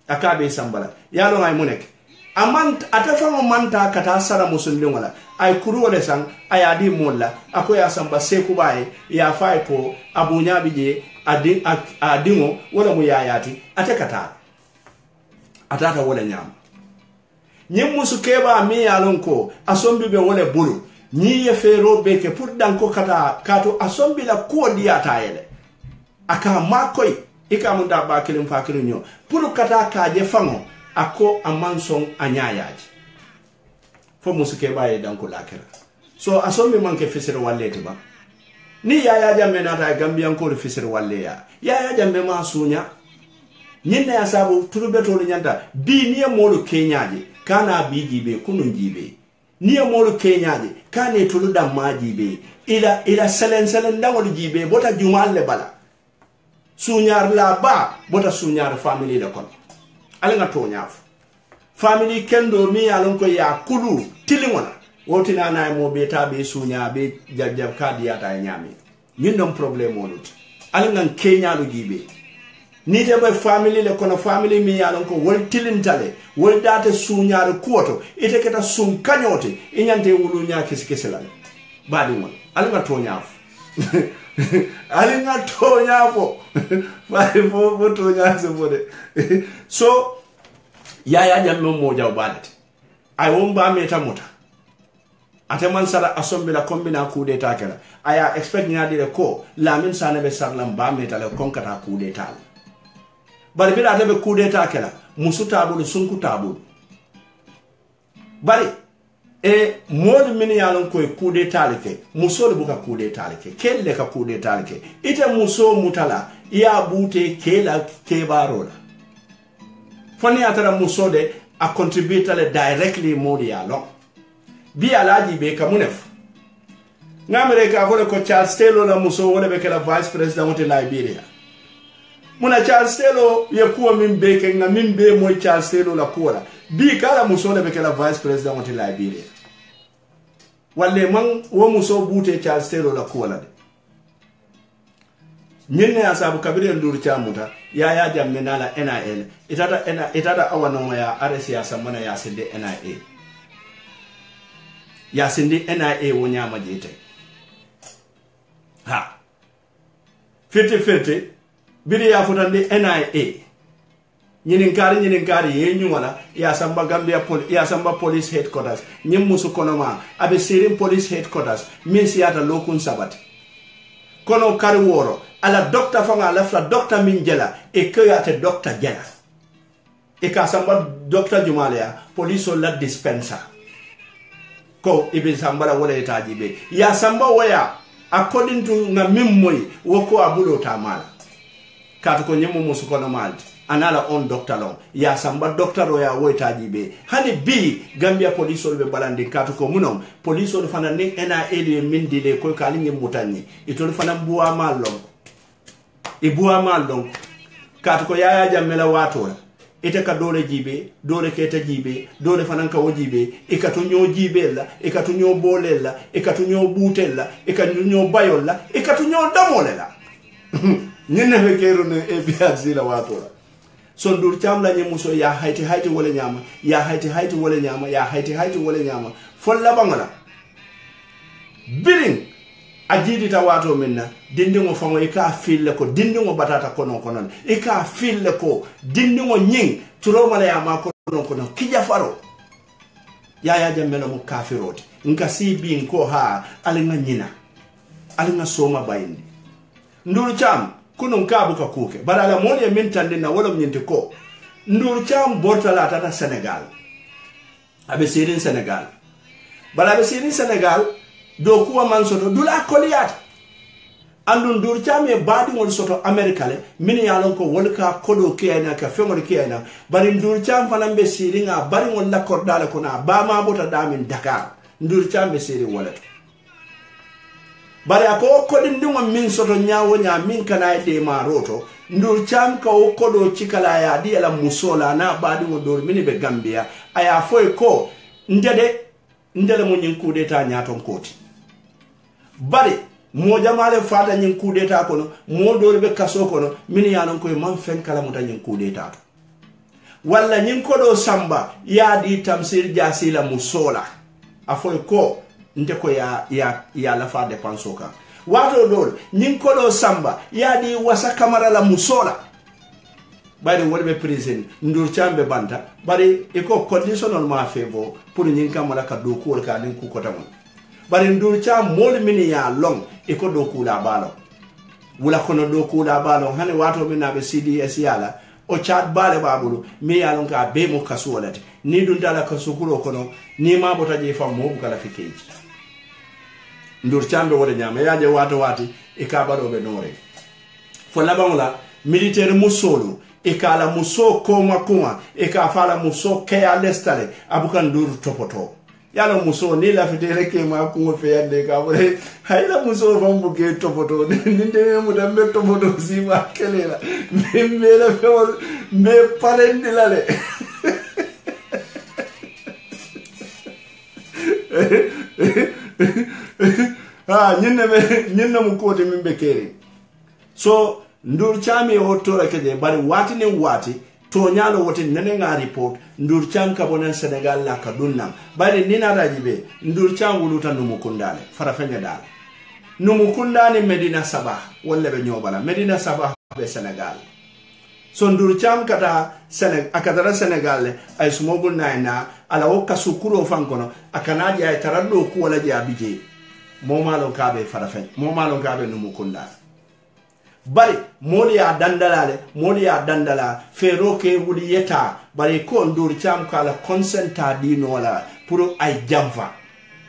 akabe sambala yalo ngay munek amant atafamo manta kata sara musulmi wala ay kuru wala sang ay adi molla ako ya samba seku baye ya fay ko abunya bije adingo wala mu yayati atakata atata wala nyam nyim musu keba mi yalon ko asombi be wala bulu ni ye fero be ke pour danko kata kato asombi la ko diata yele aka makoy ikamunda ba kilim fakirin yo pour kata kaje fango ako amanson anyayaji fo musuke baye danko lakira so asombi manke fisir walleti ba ni yaya jambe nata gambian ko fisir walle yaya jambe ma sunya nyinna ya sabu turubeto le nyanda bi ni molu kenyaji kana biji be kunun jibe ni molu kenyaji kane tuluda majibe ila selen dawol jibe bota jumalle bala sunyar la ba bota sunyar family le kon alinga to nyaafu family kendo mi alon ko ya kulu tilingona wotina na mo beta be sunya be jajjab kadi yata nyami nyindom problem wolut alinga kenya lu gibe ni te be family le kono family mi alon ko wol tilintale wol data sunyar kuoto ite keta sun kanyote inyante wulu nya kisikesela badi won alinga to nyaafu alinga to nyafo badi fo to nyaase bode so yaya jammo moja ubalati ay womba meta muta ateman sara asombi la kombina kude takela aya expect nyadire ko la min sanabe sarlam ba meta le konkata kude tal bari bi atabe kude takela musuta bulu sunku tabul bari e mod min yalon koy kude talike musol buka kude talike kelle ka kude talike ite muso mutala ya bute kela kebarola fani atara musode a contribute directly modi yalo bi alaji be kamunef ngamere ka vole ko Charles Taylor la muso wala be kala vice president de Liberia muna Charles Taylor ye kuwa min be ke ngamin be moy Charles Taylor la kuwa bi kala muso le be kala vice president de Liberia walle man wo muso bute Charles Taylor la kuwa de nyenne asabu kabire ndur chamuta ya jamme nala NIL itata awano ya aresi ya samana ya sinde NIA ya sinde NIA wonya majete ha 50-50 biri ya futande NIA nyinin kari yenyu wala ya samba Gambia ya samba police headquarters nyim musu konoma abe sirim police headquarters misi ata lokun sabati kono kari woro ala docteur fanga la fla docteur min jela e ke yate docteur jela e ka samba docteur jumalia police la dispenser ko ibe samba la wala etaji be ya samba waya according to nga mimmoy woko abulo tamala katu ko nyemu musu kono malti anala on docteur long ya samba docteur ya woitaji be hani bi Gambia police be balandi katu ko munom police fana ni NIA min dile ko kali nyem mutani itol fana buwa malong ibuwa malong katu ko yaya jammela watola ite ka dole jibe dole keta jibe dole fana ka wojibe ikatu nyo jibella ikatu nyo bolela ikatu nyo butella ikatu nyo bayolla ikatu nyo damolela nyene hekero ne e biazila watola so ndur chamla nye muso ya haiti wole nyama ya haiti wole nyama ya haiti wole nyama folla bangala biring ajidi ta wato minna dindingo fango ika fille ko dindingo batata kono kono ika fille ko dindingo nying turo mala ya ma kono kono kija faro ya jambelo mu kafiroti nka sibi ko ha alinga nyina alinga soma bayindi nduru cham kunun kabu ka kuke barala moni min tande na wala nyinte ko nduru cham bortala tata Senegal abe sirin Senegal bala be sirin Senegal do kuwa man soto dula koliyata andun ndur cham e badi ngol soto America le min yalon ko wolka kodo kiyana ka fengol kiyana bari ndur cham fanambe siringa bari ngol lakordale ko na ba ma bota damin Dakar ndur cham be sirin wala bari ako kodin dingo min soto nyawo nya min kana de ma roto ndur cham ka o kodo chikala ya di ala musola na badi ngo dor min be Gambia aya foy ko ndede mo nyin coup d'état nyaton koti bari mo jamale fata nyin coup d'état kono mo dor be kaso kono min yanon koy man fen kala muta nyin coup d'état walla nyin kodo samba ya di tamsir jasila musola afoy ko nte ko ya la fa dépense ka wato dol nyin ko do samba ya di wasa kamara la musola bari wolbe prison ndur chambe banta bari e ko conditionnel ma febo pour nyin kamala ka do ko ka nin ku ko tamon bari ndur cham mol mini ya long e ko do ku la balo wula kono do ku la balo hani wato mina be CDS yala o chat bale babulu mi yalon ka be mo kasolati ni dun dala kasukuro kono ni ma bota je fam mo bukala fikeji ndur chambe wala nyama yaje wato wati e ka bado be nore fo labangula militaire musolo e ka la muso kuma e ka fala muso ke ya lestale abukan ndur topoto yalo muso ni la fidele ke ma ko fe yande ka bole hayla muso fambu ke topoto ninde mu dambe topoto sima kelela me la fewol me parende la le nyinna mu kote min be kere so ndur chami o tora kede bari wati ne wati to nyalo wote nene nga report ndur cham ka bonen Senegal la kadunna bari nina rajibe ndur cham wuluta numu kundale farafenya dal numu kundane Medina Sabah wala be nyobala Medina Sabah be Senegal so ndur cham kata akadara Senegal ay smogul naina ala o kasukuro fankono akanaji ay tarado ku wala jabije momalon kabe farafenya momalon kabe numu kundale bari moli ya dandala fero ke wuli yeta bari ko ndur cham kala consenta dino wala pour ay jamfa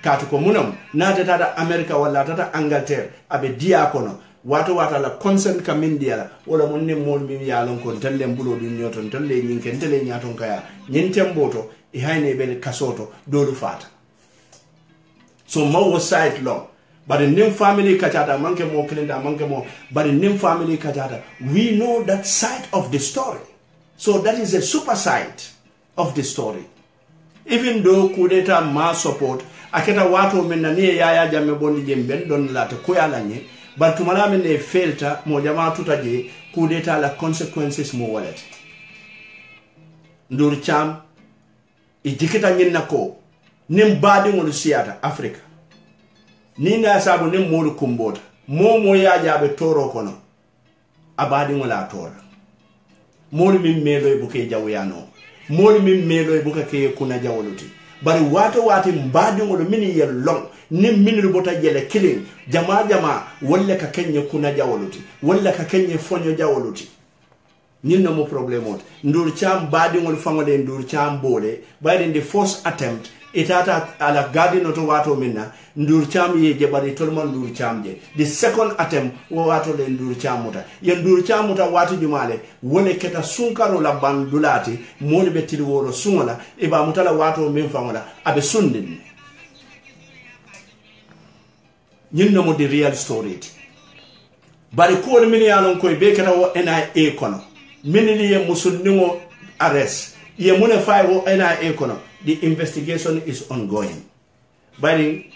katu ko munam na tata America wala tata Angleterre abe dia kono wato la consent ka min diala wala munne mol mi yalon ko talle mbulo dun nyoton talle nyinken talle nyaton kaya nyintem boto e hayne be kasoto dolu fata so mo side long. But in Nim family kajata manke mo kilinda manke mo but in Nim family kajata we know that side of the story. So that is a super side of the story. Even though kudeta ma support aketa watu menani yaya jamme bondi jemben don lata koyalanye but tumala mene failta mo jama tutaje kudeta la consequences mo wallet. Ndur cham ijikita nyinna ko nim badi ngolu siata Africa. Nina sabu ni molu kumbota momo ya jabe toro kono abadi ngola tora molu min melo e buke jawuyano molu min melo e buka ke kuna jawoluti bari wati mbadi ngolo mini ye long ni min rubota jele killing jama walla ka kenye kuna jawoluti walla ka kenye fonyo jawoluti ninno mo problème ndur cham badi ngol fangode ndur cham bole by the first attempt itata ala garden to wato minna ndur cham ye jebari tolman ndur cham je the second attempt wo wato le ndur chamuta ye ndur chamuta wati jumale wole keta sunkaro la bandulati moni betili woro sungola e ba mutala wato min fangola abe sundin nyinno mo the real story bari ko min yalon koy be keta wo NIA kono minili ye musulningo arrest ye mune fay wo NIA kono. The investigation is ongoing. Bari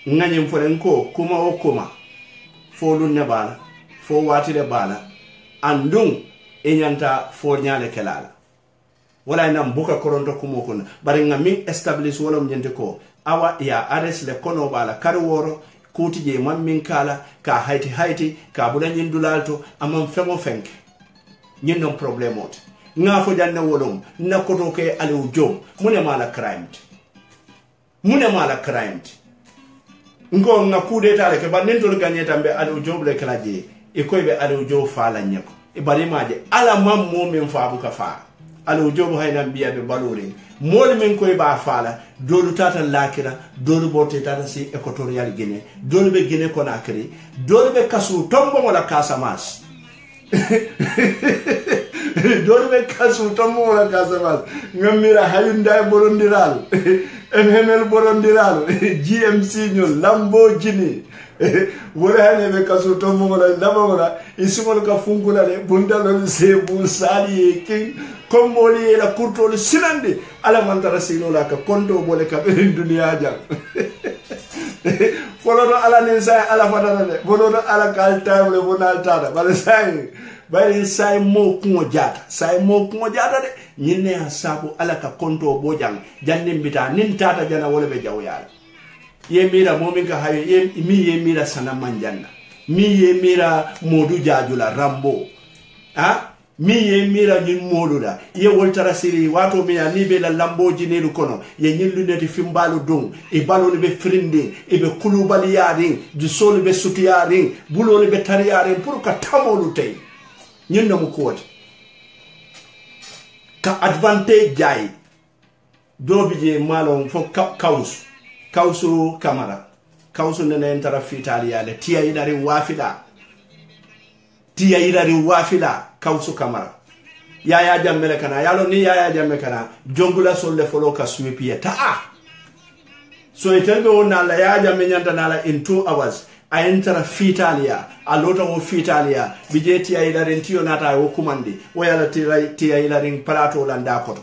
nganyem forenko kuma o kuma fo lunne bala fo watire bala andung enyanta fo nyale kelala wala na mbuka koronto kumo kuna bari ngamin establish wala mjente ko awa ya arrest le kono bala kari woro kuti je man min kala ka haiti ka budan yin dulalto amman fengo fenke nyin non problème ot nga fo janna wolom na koto ke Aliou Jobe mune mala crime ngo nga kudeta le ke banen to gagné tambe Aliou Jobe le kala je e koy be Aliou Jobe fa la nyako e bari maje ala mam mo men fa bu ka fa Aliou Jobe hayna biya be balore mol men koy ba fala dolu tata lakira dolu bote tata si Equatorial Guinée dolu be Guinée Conakry dolu be kasu tombo wala Casamance dolu be kasu tombo wala Casamance ngamira hayunda borondiral MML borondiral GMC ñol Lamborghini wala hane be kasu tombo wala labora isimol ka fungula le bundalo sebu sali king komboli la kurtol sinande ala mantara sino la ka kondo bole ka be dunia jang folono ala ne say ala fatana de folono ala kal table bonal tada bari say mo ko jata de nyine hasabu ala ka kondo bo jang janne mbita nin tata jana wala be jaw yala ye mira momin ka hayo ye mira sana manjanna ye mira modu jajula rambo ye mira ñin moluda ye woltara siri wato mi ni be la Lamborghini lu kono ye ñin luneti fimbalu dum e baloni be frindi e be kulubali yarin du solo be sutiyarin buloni be tariyarin pour ka tamolu tay ñin no mu ko ka advantage jay dobi je malon fo kausu Camara kausu nene entara fitalia le tiya idari wafila kausu Camara yaya jammele kana yalo ni yaya jamme kana jongula solle folo ka sweepie so itelbe wona la yaya jamme nyanta nala in 2 hours a entara fitalia a lota wo fitalia bije tiya idari tiyo nata wo kumandi wo yala tiya idari palato landa koto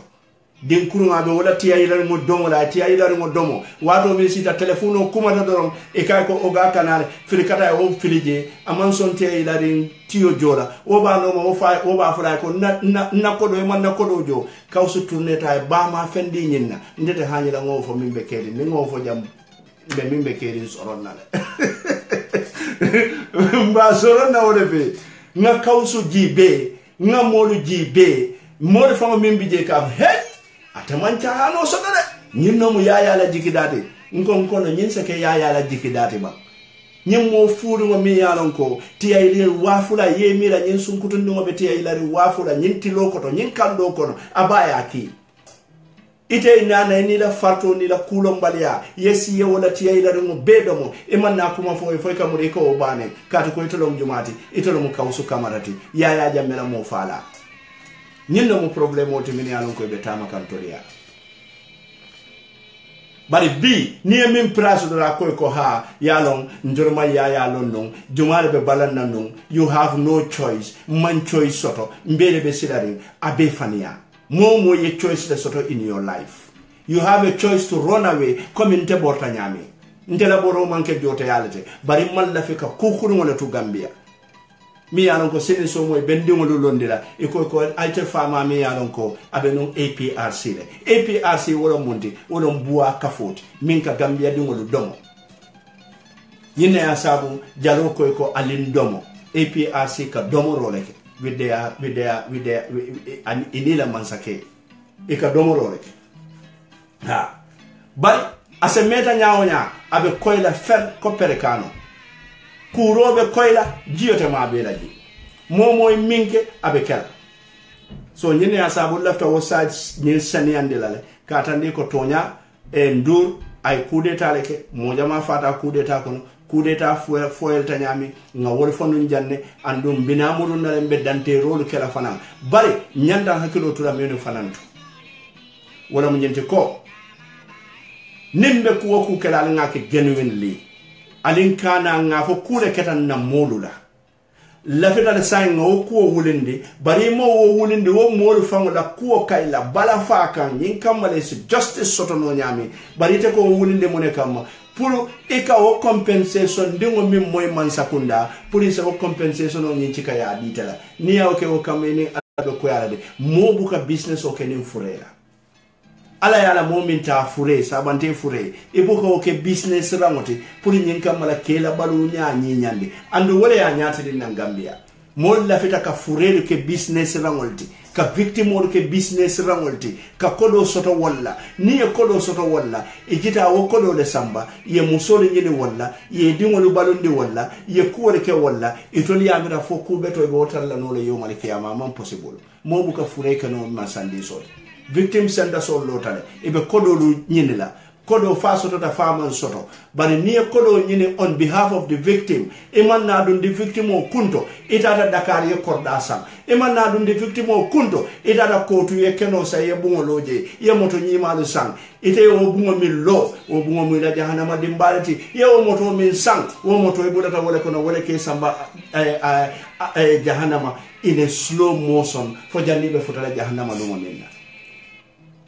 din kurunga be wala tiya ilari mo domo la tiya ilari mo domo wato mi sita telefono kuma ta doron e kay ko oga kanale filikata o filije aman son tiya ilari tiyo jola o ba no mo fa o ba fura ko na ko do man na ko do jo kawsu tourneta ba ma fendi nyinna ndete hanyila ngo fo mimbe kedi ni ngo fo jam be mimbe kedi soron na mba soron na wole be nga kawsu jibe nga molu jibe molu fa mimbe je kam hey atamancha hano sodore nyinno mu yaya la jikidate nko no nyinse ke yaya la jikidate ba nyimmo fuuru mo mi yalon ko tiya ile wafula yemira nyin sunkutu ndo be tiya ile wafula nyinti lokoto nyin kando kono abaya ki ite nana ni la farto ni la kulo mbalia yesi ye wala tiya ile mo bedomo e man na kuma fo ka mo ko obane kata ko itolom jumati itolom kawsu kamarati yaya jamela mo fala nyinno mo problème o timini alon ko be tama kantoria bari bi ni min place de la ko ha yalon njorma yalon non jumale be balanna non you have no choice man choice soto mbele be sidarin abe fania mo ye choice de soto in your life you have a choice to run away comme inte borta nyami inte la boro manke jote yalete bari mal la fika kukuru ngona tu Gambia mi yalon ko seni so moy ben dingolu londira e ko alte fama mi yalon ko abe non APRC le APRC wala mundi wala buwa kafoti min ka Gambia dingolu domo nyine ya sabu jalo ko alin domo APRC ka domo roleke with their inila mansake e ka domo roleke ha bari ase meta nyaonya abe koyla fer ko perekano kurobe koyla jiyote ma be laji moy minke abe kala so nyine asabu lafta wo side nil sani andilale katandi ko tonya e ndur ay kudeta leke mo jama fata kudeta kono kudeta foel tanyami nga wol fonu janne andum binamuru na lembe dante rolu kala fanan bari nyanda hakilo tula meno fanantu wala mo nyente ko nimbe ko ku kala ngake genuinely alin kana nga fo kure ketan na molula la feta de sai ngo ko wulinde bari mo wo wulinde wo molu fango la ko kayla bala fa kan yin kamale su justice soto no nyami bari te ko wulinde mo ne kam pour ika o compensation dingo mim moy man sakunda pour isa o compensation on yin chika ya ditela ni ya o ke o kameni ado ko yara de mo buka business o kenin furela ala yala momin ta fure sabante fure ibuko ke business rangote pour nyin kamala kela balu nya nyande andu wala ya nyatiri na Gambia mol la fita ka fure ke business rangolti ka victim ke business rangolti ka kodo soto walla ni e kodo soto walla ikita wo kodo le samba ye musoli nyini walla ye dingolu balundi walla ye kuwole ke walla itoli amira fo kubeto e botal la no le yomal kiyama man possible mo bu ka fure ke no masandi so victim senda so lotale ibe kodo lu nyini la kodo fa soto ta faman soto bari ni kodo nyini on behalf of the victim iman na dun the victim o kunto itata Dakar ye korda sam iman na dun the victim o kunto itata kotu ye keno sa ye bungo loje ye moto nyima lu sang ite o bungo mi lo o bungo mi la jahannama dimbalati ye o moto min sang o moto e budata wala kono wala ke samba jahannama in a slow motion fo jannibe futala jahannama lumo minna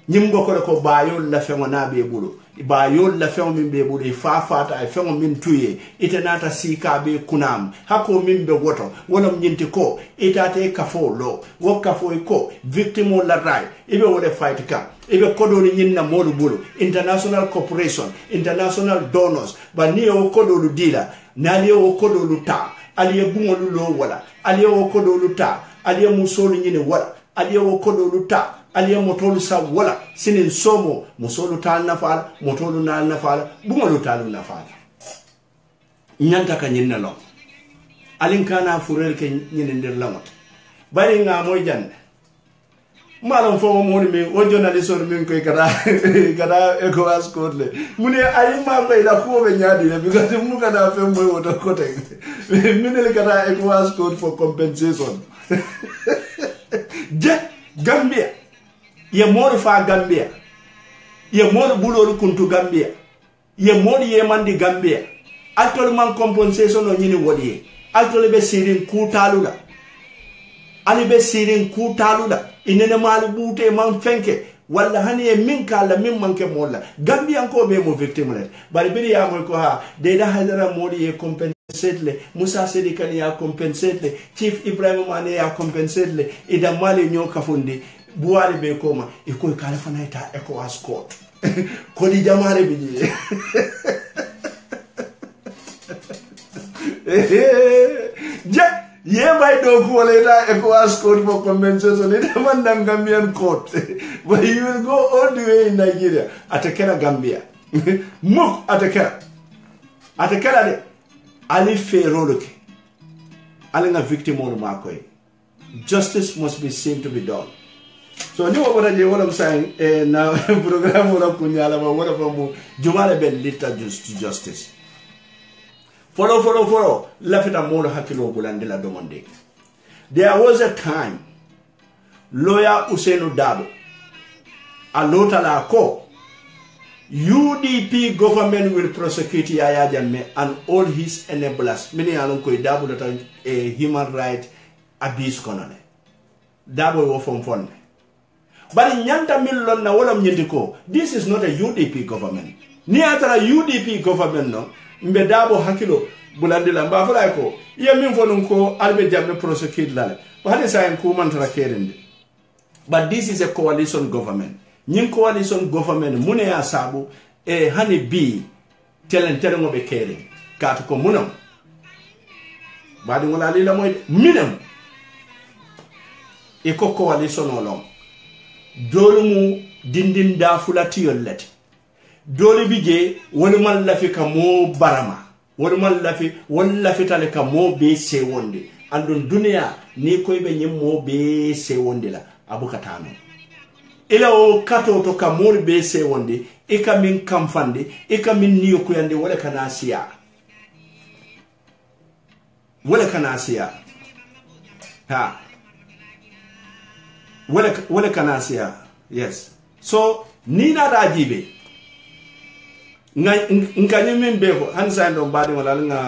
nyimgo ko bayol la fengo na be bulu bayol la fengo min be bulu fa fata ay fengo min tuye itenata sika be kunam hako min be woto wonam nyinti ko itate kafo lo wo kafo ko victimo la ray ibe wole fight ka ibe kodo ni nyinna modu bulu international corporation international donors ba ni o kodo lu dila nali o kodo lu ta aliye bungo lu lo wala aliye o kodo lu ta aliye musolu nyine wala aliye o kodo lu ta aliye motolu sa wala sinin somo musolu tal nafala motolu nal nafala bungolu talu nafala nyanta ka nyinna lo alin kana furel ke nyinendir lamot bari nga moy jande malon fo mo ni o journalist on min koy kada ECOWAS kodle mune ayi ma koy la ko be nyaadi le because mu kada fe moy woto kote minele kada ECOWAS code for compensation je Gambia ye mori fa Gambia ye mori bulolu kuntu Gambia ye mori ye mandi Gambia altol man compensation no nyini wodi altol be sirin kutalula ali be sirin kutalula inene mali bute man fenke walla hani e min kala min manke molla Gambia ko be mo victim le bari biri ya mo ko ha de da hadara mori ye compensate le Musa Sedi kan ya compensate le Chief Ibrahim Mane ya compensate le ida mali nyo kafundi buwari be koma iko kala fana ita ECOWAS court ko di jamare biji je ye bay do ko wala ita ECOWAS court for compensation ita mandam Gambian court but you will go all the way in Nigeria atakera Gambia muk atakera de ali feroloke ali nga victim on makoy justice must be seen to be done. So ni wala je wala saying na program wala kunyala ba wala famu jumala ben lita justice follow la fita molo hakilo bulande la demande. There was a time lawyer Usainu Dabo alota la ko UDP government will prosecute Yaya Jammeh and all his enablers many alon ko Dabo that a human right abuse konane Dabo wo from fond. But nyanta millon na wala mnyendiko, this is not a UDP government. Ni atara UDP government no, mbe Dabo hakilo bulandila mba fala ko iya min fonun ko albe Jammeh prosecute lale. Wahade sa en ko mantara kerende. But this is a coalition government. Nyin coalition government mune ya sabu hani bi telen ngobe kere. Katu ko munam. Badi ngola lila moy minam. Iko coalition olong. Dolu mu dindin da fulati yollati dolu bije woni man lafi ka mo barama woni man lafi won lafi tale ka mo be se wonde andon dunya ni koy be nyim mo be se wonde la abukatano ila o kato to ka mo be se wonde e ka min kamfande e ka min niyo ko yande wala kana siya ha wale kanasia yes so nina rajibe ngani min befo hansa ndo mbadi wala nga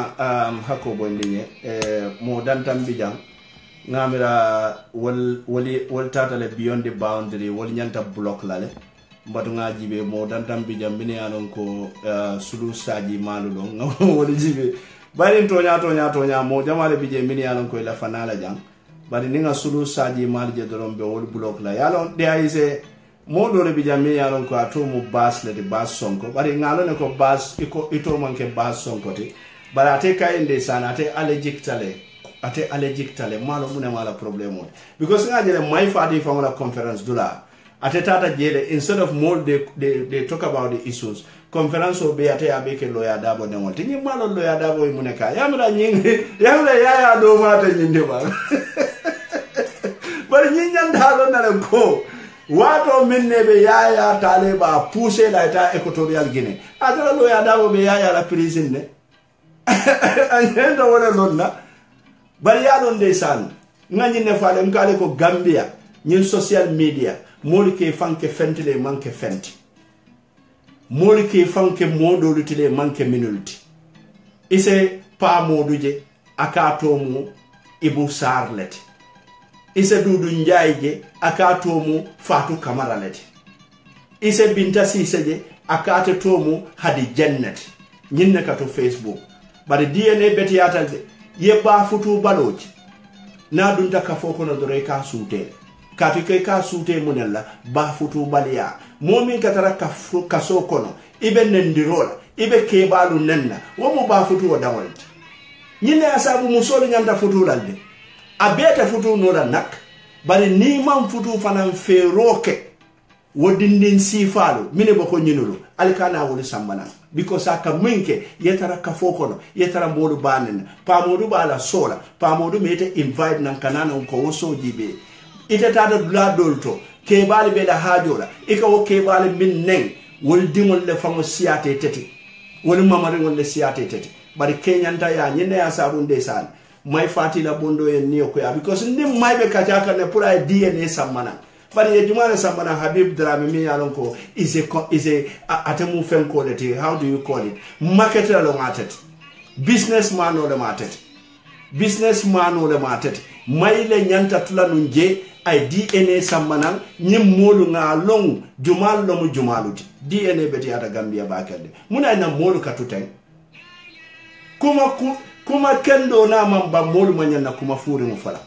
hako bondinye mo dantam bijam ngamira wal tata le beyond the boundary wal nyanta block lale mbadu nga jibe mo dantam bijam bini anon ko sulu saji malu do ngam wal jibe bari tonya mo jamale bije bini anon ko la fanala jang. But ninga sulu saji marje doron be wol block la yalon there is a mo do re bijami yaron ko ato mu bas le de bas sonko bari ngalo ne ko bas ito manke bas sonko ti bara ate kayinde sana ate allergic tale malo mune mala problem because ngajele mai fadi famala conference dula ate tata jele instead of more they talk about the issues conference o be ate abeke lawyer dabo ne wonti ni malo lawyer dabo mune ka yamra nyingi yamra yaya do mata nyinde ba bari nyinyanda lo na ko wato minne be yaya tale ba pousser la ta equatorial Guinée atara lawyer dabo be yaya la prison ne anyenda wala lonna bari ya don desan ngani ne faale ngale ko Gambia ñin social media moli ke fanke fentile manke fenti moli ke fanke modolu tile manke minulti ise pa moduje akato mu Ibu Sarlet ise dudu njaayje akato mu Fatu Kamara leti ise Binta Siseje akate to mu Hadi Jannat ñinne ka to Facebook bari DNA beti yatal de ye ba futu baloji na dunta ka foko no dore ka sute kati ke ka sute munella ba futu balia momin katara ka so kono ibe nendirola ibe ke balu nenna wo mo ba futu wadawalti nyine asabu musolo nyanta futu lalde abeta futu no la nak bari ni man futu fanan feroke wodindin sifalu mine bako nyinulu alkana woli sambana because aka minke yetara ka fokono yetara mbolu banen pa modu bala sola pa modu mete invite nan kanana ko woso jibe ite tada dula dolto ke bali be la hajola ika wo ke bali min nen wol dingol le famo siate tete wol mamari wol le siate tete bari kenyanta ya nyine ya sabun desan mai fatila bondo en niyo ko ya because ndim mai be kajaka ne pura DNA samana bari ye jumana samana Habib Drame mi yalon ko is a atemu fen quality, how do you call it, marketer lo matet businessman o le matet mayle nyanta tula nunje ay DNA samana nyim molu nga long jumal lo mu jumaluti DNA beti ata Gambia bakade muna na molu katuten kuma kendo na mamba molu manyana kuma furi mu fala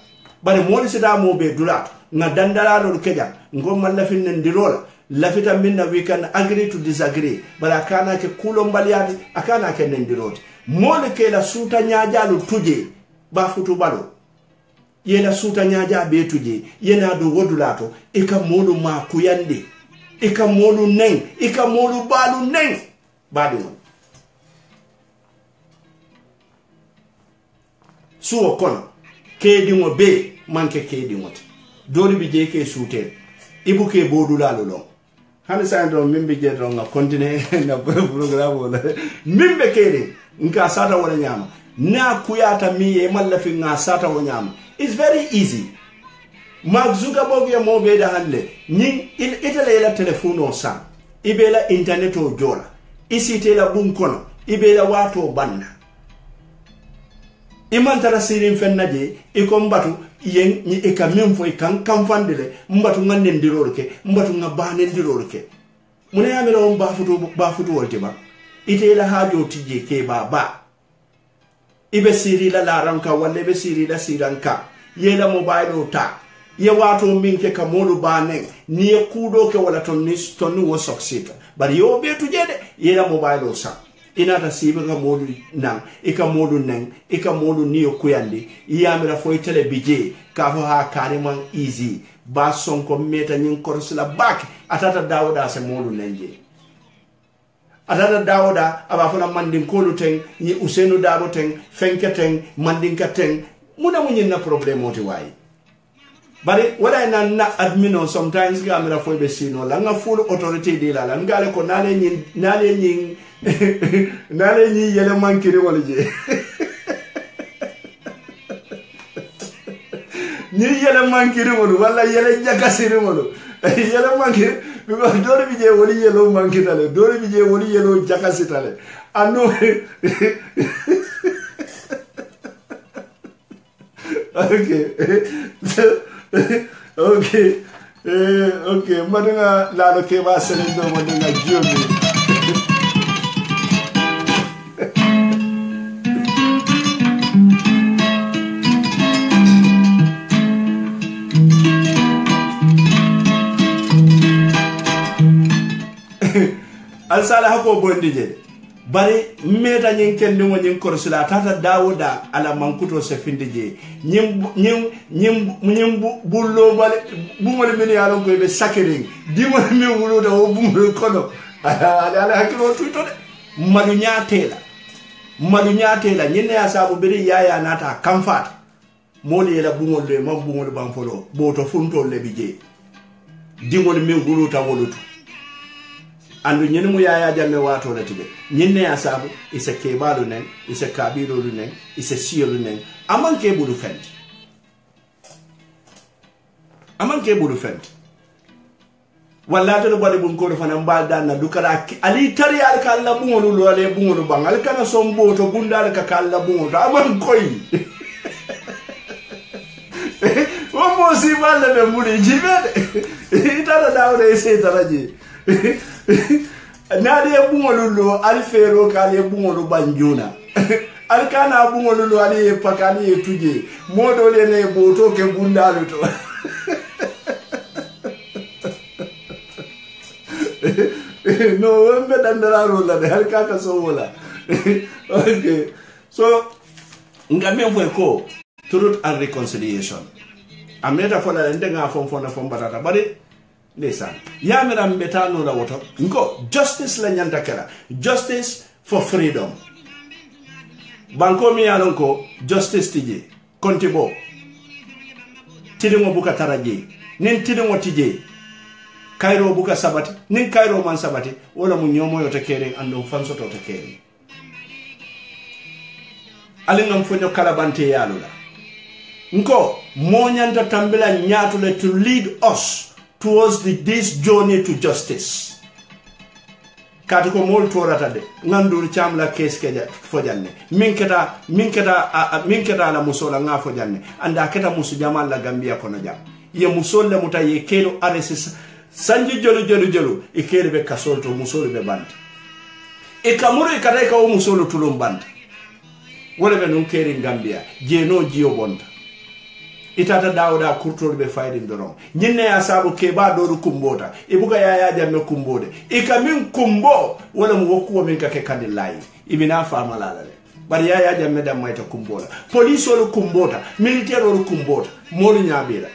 bari molu sida mo be dulat nga dandala lo keja ngom lafin ndirola lafita minna we can agree to disagree bara kana ke kulo mbaliati akana ke ndiroti mole ke la suta nyaaja lo tuje ba futu balo yena suta nyaaja be tuje yena do wodulato ika molu ma kuyande ika molu nen ika molu balu nen badi won suwo kono kedi mo be manke kedi moti doli bi je ke suute ibu ke bodula lo hande sa ndo mimbe je do nga continue na programme wala mimbe kede nka sata wala nyama na kuyata miye mallafi nga sata wala nyama it's very easy Mark Zuckerberg ya mo be da hande ni itale la telephone o sa ibela internet o jola isite la bun kono ibela wato banda imantara sirin fennaje ikombatu yen ni eka memfo ikan kamfandele mbatu ngande ndirorke mbatu ngabane ndirorke mune yamira on ba futu wolte ba ite la hajo tije ke baba ibe siri la ranka walla be siri la siranka yela mobile ta ye wato minke ka molu bane ni e kudo ke wala ton ni tonu wo soksita bari yo be tujede yela mobile sa inata sibe ka modu nang ika modu nang ika modu niyo kuyandi iyamira fo tele bije ka fo ha kariman easy ba sonko meta nyin korsla bak atata dawda se modu lenje atata dawda aba fo la mandin kolu ten ni usenu dabo ten fenke ten mandin ka ten muna munyin na problem oti wayi bari wala na admin sometimes ga amira fo be sino la nga full authority de la ngale ko nale nyin nale nyi yele mankiri wala je ni yele mankiri wala yele jakasiri wala yele mankiri because dole bi je woli yelo mankitale dole bi je woli yelo jakasitale anu okay okay madunga la lo ke ba selendo madunga jomi al sala hako bondi je bari meta nyin kendi mo nyin korsila tata dawuda ala mankuto se finde je nyim bullo bale bumol min ya lon ko be sakering di mo mi wulo da o bumol kono ala hakilo tuito de malu nyatela nyine ya sabu biri yaya nata kamfat moli la bumol le mam bumol bam folo boto funto le bije di mo mi wulo ta wolutu andu nyene mu yaya jamme wato la tibe nyine ya sabu isa kebalu nen isa kabilo lu nen isa siyolu nen aman ke bulu fent walla to bari bun ko fana mbalda na dukara ali tari al kala bungolu lo ale bungolu bang al kana sombo to bundal ka kala bungolu aman koy wo mo si balle be muri jibede itara dawde se taraji nade bungolu lo al fero kale bungolu banjuna al kana bungolu lo ali pakali tuje modo le ne boto ke bundalu to no wembe dandara rola de har kaka so wala okay so ngame mfwe ko truth and reconciliation amneta fola ndenga fom batata bari lesan yamira mbetano la woto ngo justice la nyanda kala justice for freedom banko mi yalon ko justice tije kontibo tidimo buka taraje nin tidimo tije Cairo buka sabati nin Cairo man sabati wala mu nyomo yo tekere ando fanso to tekere alingam fonyo kalabante yalula nko mo nyanta tambela nyatule to lead us towards this journey to justice kati ko mol torata de ngandur chamla keskeja fojanne minketa la musola nga fojanne anda keta musu jamal la Gambia kono jam ye musolle mutaye kelo aresis sanji jolu ikere be kasolto musolo be band e kamuru ikata ka o musolo tulum band wala be non kere Gambia jeno jiyo bonta itata dawda kurtol be fayde ndoro nyinne ya sabu ke ba do kumbota ibuga ya jamme kumbode ikamin kumbo wala mu wokko min ka ke kadillahi ibina fama lalale bari ya jamme dam mayta kumbola police wala kumbota militaire wala kumbota molu nyabela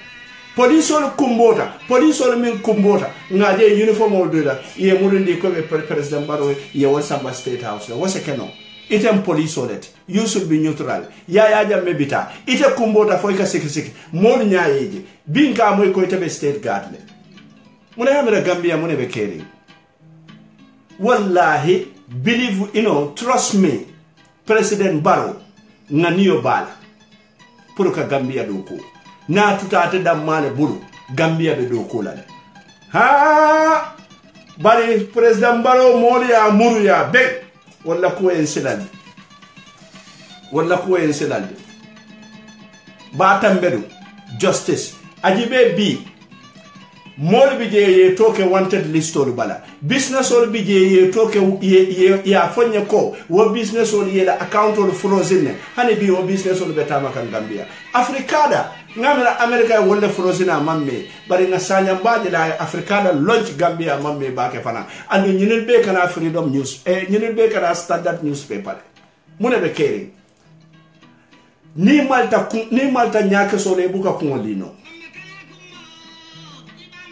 police wala kumbota police wala min kumbota ngaje uniform wala da ye murundi ko be president baro ye wasamba state house wasa keno item police audit you should be neutral ya jamme bita ite kumbota foy ka siki mol nyaayeje binka moy ko ite be state guard le muna yamira Gambia muna be caring wallahi believe trust me President Barrow nganiyo bala pour ka Gambia do ko na tutate dam male bulu Gambia be do ko la ha bari President Barrow mol ya muru ya be wala ko en silande ba tambedu justice ajibe bi mol bi je ye toke wanted list ol bala business ol bi je ye toke ya fonye ko wo business ol ye la account ol frozen hani bi wo business ol betama kan Gambia afrikada ngamira america wala frozen mamme bari na sanya mbaje la afrikada launch Gambia mamme ba ke fana ando nyinel be kana freedom news nyinel be kana standard newspaper mune be caring ni malta nyake so le buka kungolino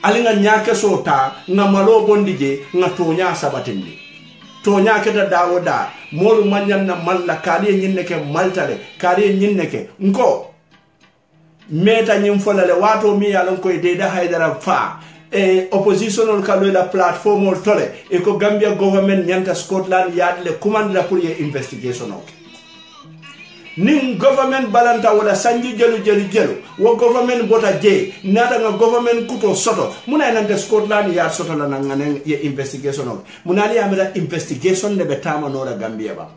alinga nyake so ta nga malo bondije nga tonya sabatindi tonya keta dawoda molu manyan na malla kali nyinne ke maltale kali nyinne ke nko meta nyim folale wato mi yalon koy deeda haydara fa oppositional kalo la platform ol tole e ko Gambia government nyanta Scotland yard le command la pour investigation ok nin government balanta wala sanji jelu wo government bota je nata nga government kuto soto muna nante Scotland yard soto la ngane ye investigation ok munali amira investigation le betama no la Gambia ba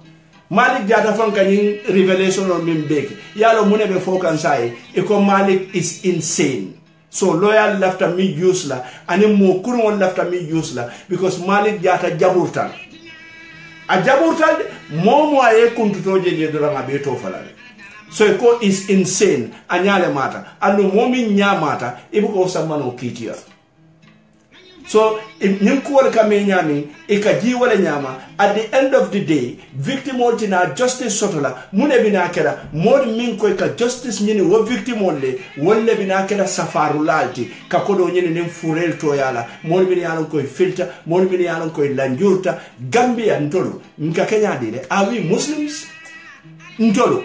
Malik Jata fanka yin revelation on min beke yalo mune be fokan sai e ko Malik is insane so loyal lafta mi use la ani mo kurun lafta mi use la because Malik Jata jaburtal a jaburtal momo aye kuntutoje je do nga be to falale so e ko is insane anyale mata anu momi nyamata ibu ko samano kitiya So ñing ko wala kame ñami e ka ji wala ñama at the end of the day victim oltina justice sotola mune bina kera mod min ko ka justice ñini wo victim olle wolle bina kera safaru lalti ka kodo ñini nim furel to yala mod min yalon koy filter mod min yalon koy lanjurta Gambia ntolu nka Kenya dire awi Muslims ntolu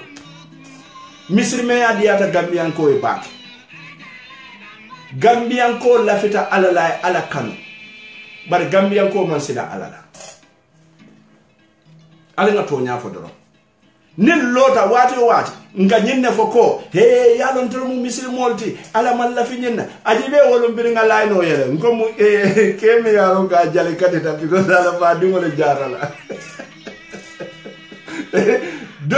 misrime ya diata Gambian ko e back Gambian ko lafita alala ala kanu bar Gambian ko man sida alala ala nga to nya fo doro nil lota wati nga nyinne fo ko he ya lon to mu misil molti ala man lafi nyinna ajibe wolum bir nga layno yele ngom kemi ya lon ga jale kadita bi ko ala ba di ngol jarala do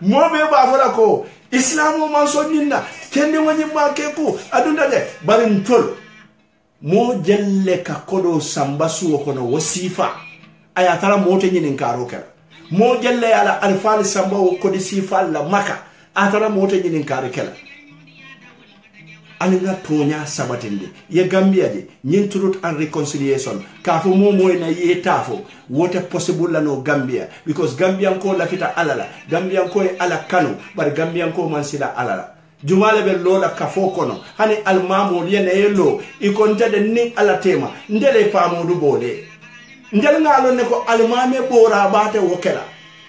mo be ba fo la ko islamu man so nyinna kende woni ma keku adunda de barin tol mo jelle ka kodo samba suwo kono wasifa aya tara mote nyinin karo kala mo jelle ala alfal samba wo kodi sifa la maka atara mote nyinin karo kala alina tonya sabatinde ye Gambia de nyin truth and reconciliation ka fo mo moy na ye tafo wote possible la no Gambia because Gambian ko la fita alala Gambian ko e ala kanu bar Gambian ko man sila alala jumale be lola kafo kono hani almamo yene yelo ikonte de ning ala tema ndele pamodu bole ndel ngalo ne ko almame bora bate wokela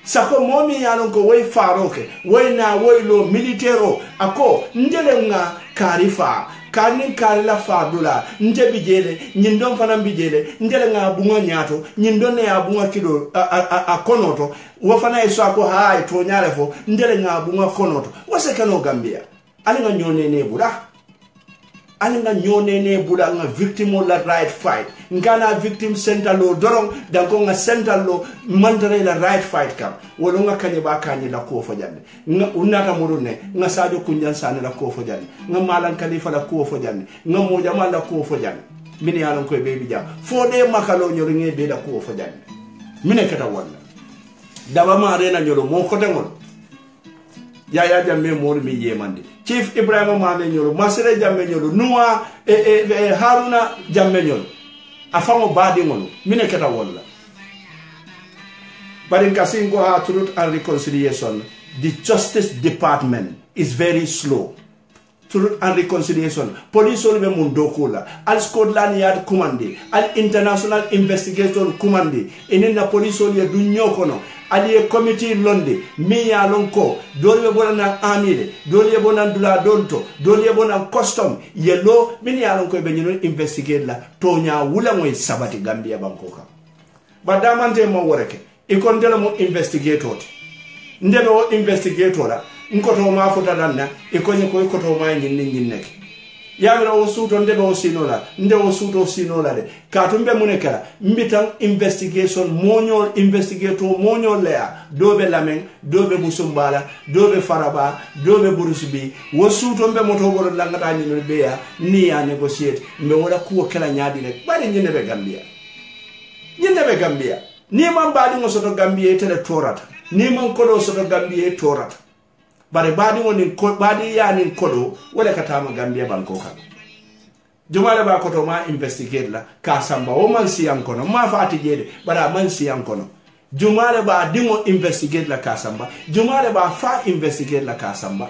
sako momi yalon ko way faroke way na way lo militero ako ndele nga karifa kanin karila fadula nte bijele nyindon fana bijele ndele nga bunga nyato nyindon ya bunga kido a konoto wo fana iso ako hay to nyale fo ndele nga bunga konoto wase kano Gambia alinga nyonene bula alinga nyonene bula nga victim la right fight ngana victim center lo dorong danko nga center lo mandare la right fight kam wolo nga kanye ba kanye la ko fo janne nga unata murune nga sadio kunjan sane la ko fo janne nga malan khalifa la ko fo janne nga mo jama la ko fo janne min yalon koy bebi jam fo de makalo nyoro nge be la ko fo janne mine kata wonna daba ma rena nyoro mo ko tengol Yaya Jammeh mor mi yemande Chief Ibrahima Mame nyoro Masere Jammeh nyoro Nuwa Haruna Jammeh nyoro afamo badi ngono mine keta wala but in Kasingo ha truth and reconciliation the justice department is very slow truth and reconciliation police olbe mundokola al Scotland Yard commande al international investigation commande enena police olye du nyokono ali committee londe mi ya lonko dole bonana amile dole bonan dula donto dole bonan custom yelo min ya lonko be nyino investigate la tonya wula moy sabati Gambia bankoka badamante mo woreke e kon dele mo investigator ndebe o investigator la nkoto ma fota danna e konye ko koto ma ngin nek yamira o suto ndebe o sinola nde o suto sinola de ka tumbe munekala mbitan investigation monyol investigator monyol lea dobe lamen dobe busumbala dobe faraba dobe burusbi wo suto mbe moto boro langata ni beya ni ya negotiate mbe wala kuwo kala nyaadi le bari nyine be Gambia ni man baadi ngo soto Gambia tele torata ni man kodo soto Gambia torata bare baadi woni ko baadi yani kodo wala katama Gambia banko kan jumala ba koto ma investigate la ka samba o man siyan kono ma faati jede bara man siyan kono jumala ba dingo investigate la ka samba jumala ba fa investigate la ka samba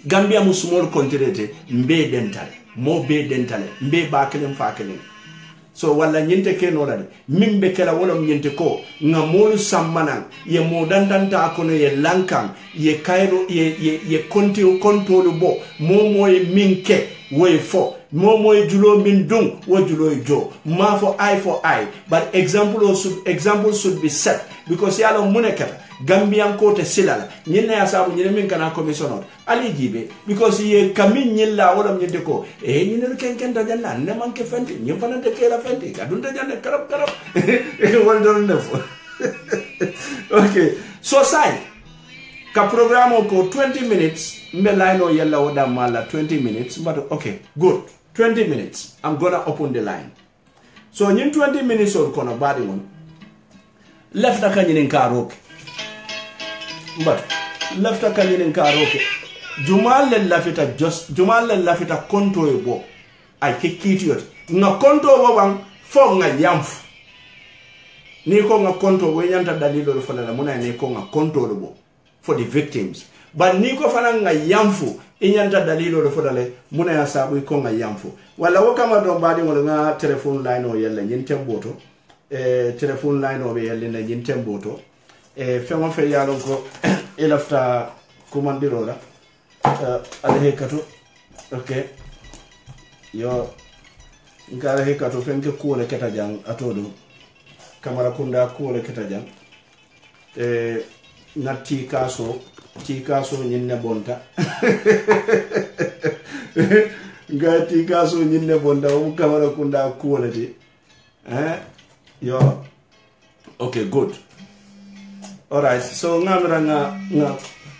Gambia musumol kontirete mbe dentale mo be dentale mbe ba kelem fa kelem so wala nyinte keno la mimbe kala wala nyinte ko nga molu sammanan ye modandanta kono ye lankam ye kairo ye konti bo moy minke way fo moy julo min dung wo julo jo ma for eye but example should be set because yalo munekata Gambian kote silala nyine ya sabu nyine min kana commissioner ali jibe because ye kamin nyilla wala nyinde ko nyine ken da janna ne manke fenti nyi fanante kela fenti kadunta janne karab wal don nefo okay so sai ka programo ko 20 minutes mbe line yella wada mala 20 minutes but okay good 20 minutes I'm gonna open the line so nyin 20 minutes or kono badi won left da kanyin karoke but lafta kanyin karoke jumal lafita konto e bo ay ke kitiyot nga konto wo wan fo nga yamfu ni ko nga konto wo nyanta dalilo lo fala muna ni ko nga konto lo bo for the victims but ni ko fana nga yamfu inyanta dalilo lo fala muna ya sabu ko nga yamfu wala wo kama do badi mo nga telephone line o yella nyin temboto telephone line o be yella na nyin temboto fengo fe yalon ko elafta komandiro la ala hekato okay yo ngara hekato fenke kuole keta jang atodo kamara kunda kuole keta jang natti kaso nyinne bonta ngati kaso nyinne bonta o kamara kunda kuole ti yo okay good alright so ngamra nga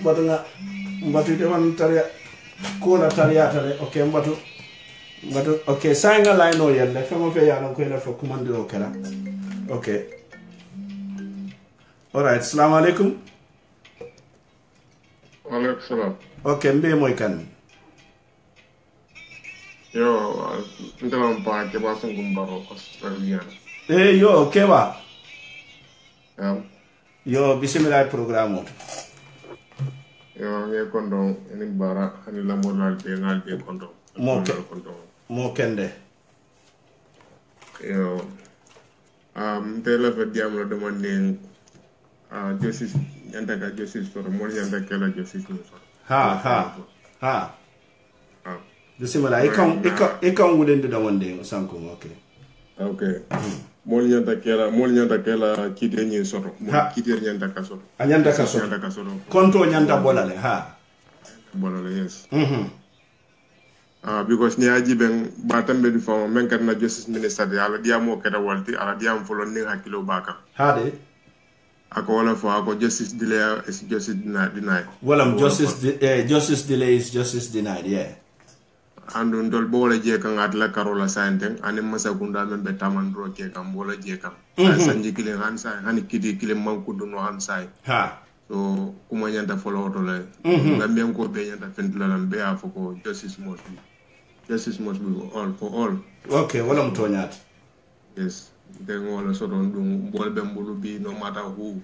batanga mbatu de man taria kola taria tare okay mbatu okay sanga line o yelle famo fe yalla ko la fa commandiro kala okay alright assalamu alaikum Alaikum salam. Okay mbe moy kan Yo ndama pa ke ba sun gumbaro Australia. Yo kewa Yo bismillah programme yo nge kondo ni bara hani la mo nal be kondo mo kende yo tele fa diam lo demanding justice yanda ga justice for mo yanda kala justice no ha bismillah ikon wudin da wande sanko okay mo nyanta kala kite nyi soto mo kite nyanta ka soto anyanta ka soto konto nyanta bolale yes because ni aji ben batambe du famo men kat na justice minister de ala diamo keda walti ala diam folo ni hakilo baka hade ako wala fo ako justice delay is justice denied wala justice delay is justice denied yeah andu ndol bola je kan atla karola sainteng ani masa gunda men be tamandro ke kan bola je kan sanji kile han sai hani kiti kile manku do no han sai so kuma nyanda follow to le ngam ko be nyanda fendula lam be afoko justice must be all for all okay wala mtonyat yes den wala so don dum bol be mbulu bi no matter who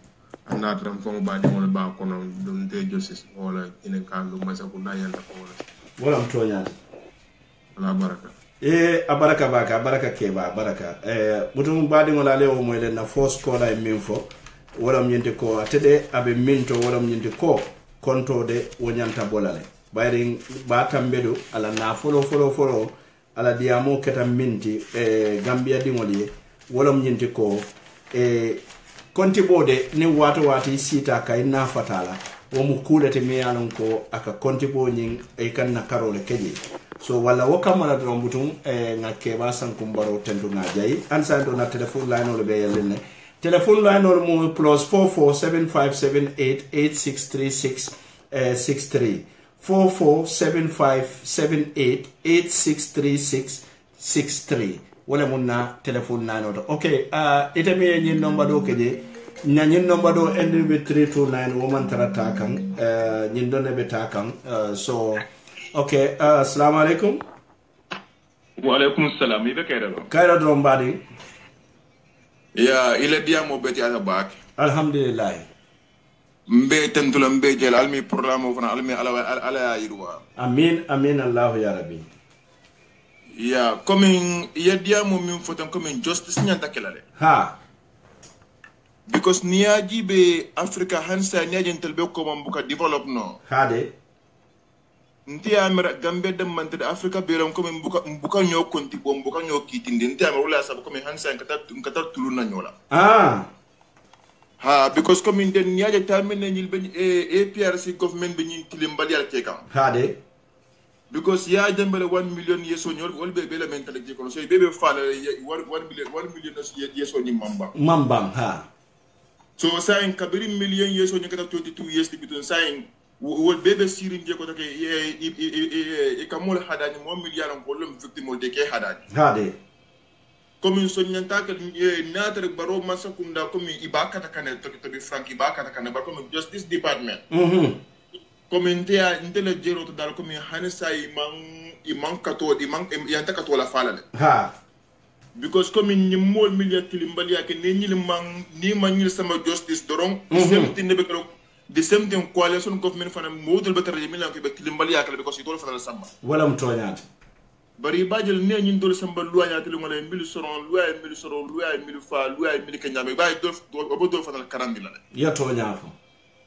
anata dam fong ba di wala ba kono dum de justice wala inen kan do masa gunda nyanda ko wala mtonyat la baraka abaraka keba baraka mutum badi ngola le o moyle na force ko la minfo wala mnyente ko atede abe minto wala mnyente ko konto de wonyanta bolale bayring ba tambedo ala na folo ala diamo keta minti gambia dingoli wala mnyente ko konti bode ni wati sita kay na fatala wo mu kulete mi yalon ko aka konti bo nyin kan na karole keji so wala wakamala dron butum ngake ba sankum baro tendu ngajay ansa do na telephone line o be yelene telephone line o mo plus 44757863663 44757863663 wala munna telephone line o okay ite me nyin number do keje nyin number do end with 329 woman tarata kan nyin do ne beta kan so okay assalamu alaikum wa alaikum assalam ibe kayra do mbadi ya ile diamo beti ala bak alhamdulillah mbe tentula mbe jel almi programme fana almi ala yirwa amin allah ya rabbi ya coming ya diamo min fotan coming justice nyanta kelale because niaji be africa hansa niaji entelbe ko mambuka develop no hade nti amera gambe dem mante de africa beram ko mbuka nyo konti bo mbuka nyo kitinde nti amera wala sabu ko mi hansa nkata tulu na nyola because comme in den niaje tamene nyil ben APRC government be nyin tilim bal yal kekam hade because ya dembele 1 million yeso nyol wol be le mental je ko so bebe fala 1 million yeso ni mambam so saying kabiri million yeso nyakata 22 years bitun saying wol bebe sirin je ko take e kamol hadani mo million ko lum victime de ke hadani comme so nyanta ka natar baro masakunda comme ibaka takane to be frank ibaka takane ba comme justice department community a intele jero to dal comme hanisa imang kato imang yanta kato la fala ha because comme ni mol milliati mbali ak ni man sama justice dorong same thing ne be the same thing coalition government fana modul betar yimila ko be mbali ak because itol fana samba wala mtoñat bari bajel ne ñin dol samba loi ñati lu ngale mil soron loi mil fa loi mil kenyame bay do fana karandi la ya toñafo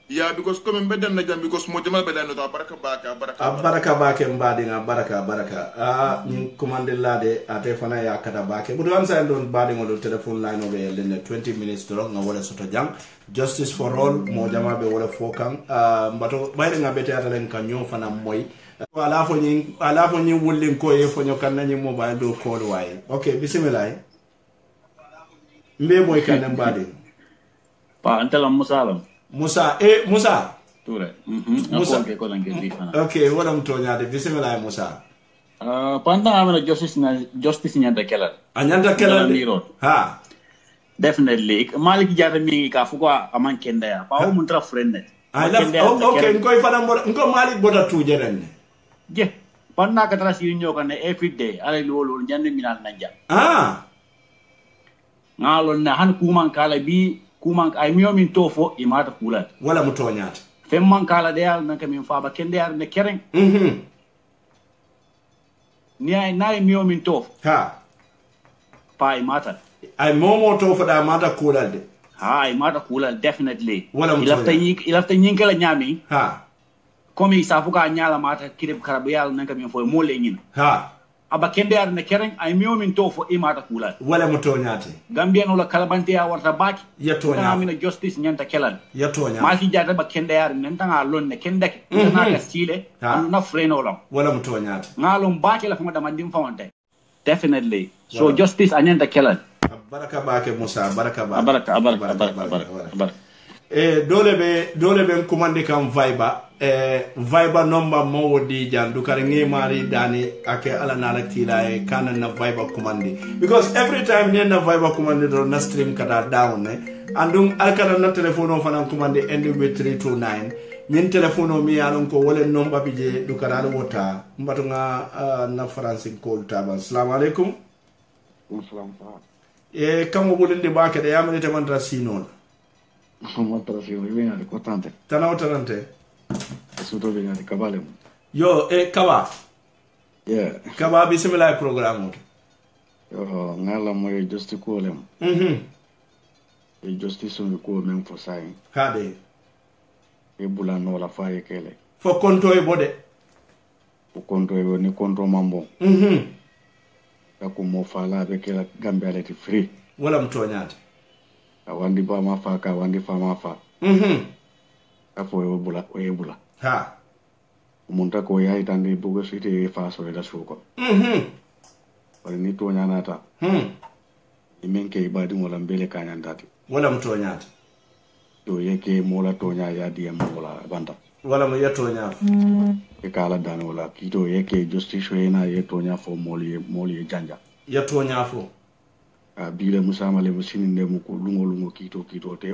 yeah, because come better na jam because mo jamal bela no ta baraka bake mbadinga baraka ni commande lade ate fana ya kada bake budu am sa don badingo do telephone line over le 20 minutes to nga wala soto jang justice for all mo jamal be wala fokang mbato bayre nga bete atalen kan ñoo fana moy ala fo ñi wullin ko e fo ñokan nañi mo ba do call way okay bismillah mbe moy kan mbadi pa antala musalam Musa Ture. Musa ke ko okay wala mtonya de bismillah Musa panta amana justice nyanda kelal anyanda kelal ha definitely malik jata mi ka fuko aman kenda ya pa o muntra friend okay ngoy fana ngo malik bota tuje ren je panna ka tra sirinyo kan every day ala lolo jande minal nanja ngalo na han kuman kala bi kuman ay miyo min tofo imata kulat wala mutonyat femman kala de al nan kamin faba kende ar ne keren ni ay nay miyo min tof ha pa imata ay momo tofo da mata kulat de ha imata kulat definitely wala mutonyat ilafta nyinkala nyami ha komi safuka nyala mata kirib karabu yal nan kamin fo mo le nyin ha aba kende ar ne keren ay miyo min tofo imata kulat wala mutonyat gambia no la kalabante ya warta baki yatonya amina justice nyanta kelal yatonya maki jata ba kende yar nan tanga lon ne kendeke na ka stile na freno lam wala mutonyat ngalum baki la fama da mandim fawante definitely so justice anyanta kelal baraka bake Musa baraka baraka dole be commande kam viber number mo wodi jandu kare ngi mari dani ake ala nala tila e kana na viber commande because every time ne na viber commande do na stream kada down andum alkana na telephone fana commande end with 329 nyen telephone mi alon ko wala number bije du kala wota mbatu nga na france call taba assalamu alaikum kamo bolinde bake de yamane te mandra sinon tana otarante yo kaba kaba bismillah programme yo ngala moy justice ko lem justice on ko men fo sai kade e bulano la faye kele fo konto e bode fo konto e ni konto mambo ko mo fala be kala gambia leti free wala mtonyata wandi ba mafa ka wandi fa mafa afo e bula ha munta ko yayi tande bugo site fa so da suko wala ni to nyanata imenke ibadi mola mbele ka nyandati wala mtonyata do yeke mola to nya ya di mola banda wala mo yeto nya e kala dan wala kito yeke justice ena yeto nya fo moli janja yeto nya fo bile musamale musini mu ko lungo kito te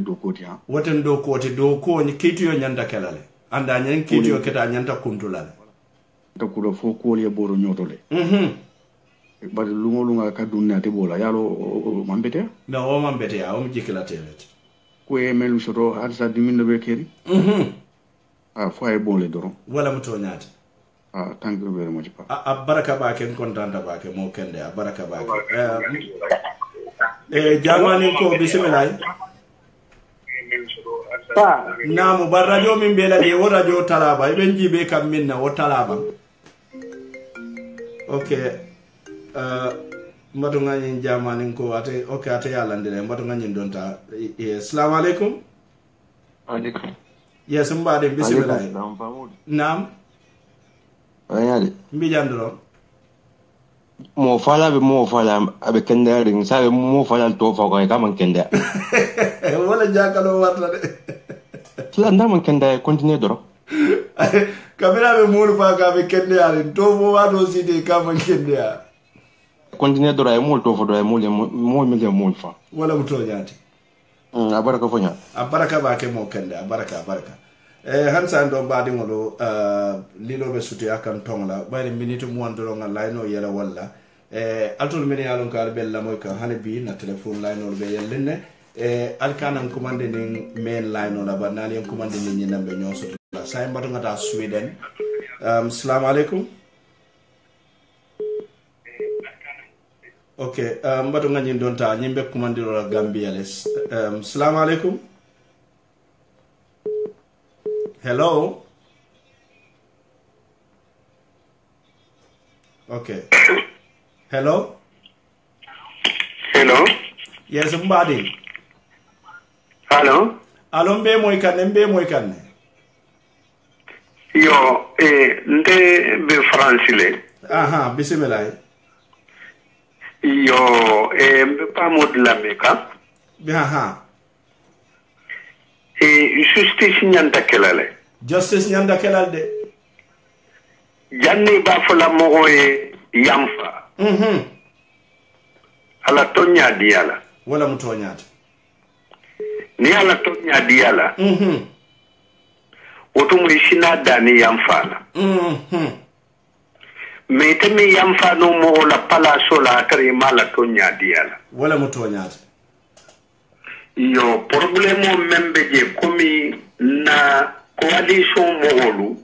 do koti ha woten do koti do ko ni kito yo nyanda kelale anda nyen kito yo keta nyanta kuntulale to ko fo ko le boro nyotole ba lungo ka dunna te bola yalo mambete no o mambete ya o mjikila telet ko e melu soto hadsa dimin be keri fo ay bon le doron wala mutonyata thank you very much baraka ba ken kontanta ba ke mo kende baraka ba jamani ko bismillah namu bar radio min bela de o radio talaba e ben jibe kam minna o talaba okay mbatu ngani jamani ko ate okay ate yalla ndere mbatu ngani donta assalamu alaikum alaikum yes mbade bismillah nam ayale mbi jandro mo fala abe kende ring sabe mo fala to fa ko ka man kende wala jakalo warta de la ndam kende continue doro kamera be mo fa ka be kende ari to mo wado sidi ka man kende ya continue doro ay mo to fo do ay mo fa wala muto nyati abaraka fonya abaraka ba ke mo kende abaraka hansa ndo badi ngolo lilo be suti akan tongla bayre minute mo andoro nga line o yela walla altul mini alon kal bella moy ka hanabi na telephone line o be yelne alkanan commande ni main line o la banali en commande ni nambe nyoso la say mbatu ngata Sweden assalamu alaikum okay mbatu ngani donta nyimbe commande la Gambia les assalamu alaikum. Hello. Okay. Hello. Hello. Yes, mbadi. Hello. Alo mbe moy kan. Yo nde be France le. Aha, bismillah. Yo mbe pa mod la meka. Aha. Justice nyanda kelale. Justice nyanda kelale. Janni ba fola mo yamfa. Ala tonya diala. Wala mutonyata. Ni ala tonya diala. Otu mo ishina dani yamfa. Metemi yamfa no mo la pala sola kare mala tonya diala. Wala mutonyata. Yo problemo membe je komi na coalition mogolu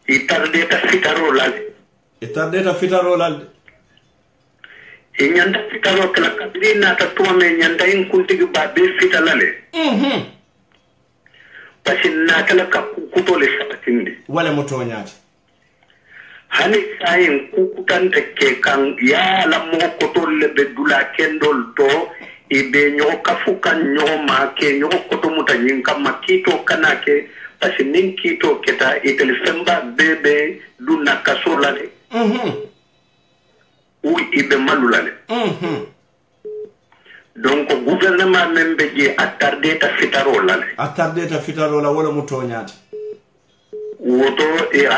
itardeta fitaro lal nyanda fitaro kala kabiri na ta tuame nyanda in kuntigi ba be fitalale pasi na kala ka kutole sabatindi wala mutonyata hani sayin kukutante ke kan ya la mo kotole be dula kendol to ibe nyo kafuka nyo ma ke nyo koto muta nyinka makito kanake pasi ninkito keta itel semba bebe duna kasolale ou ibe malulale donc gouvernement membe je attardé ta fitaro la wala mutonyata woto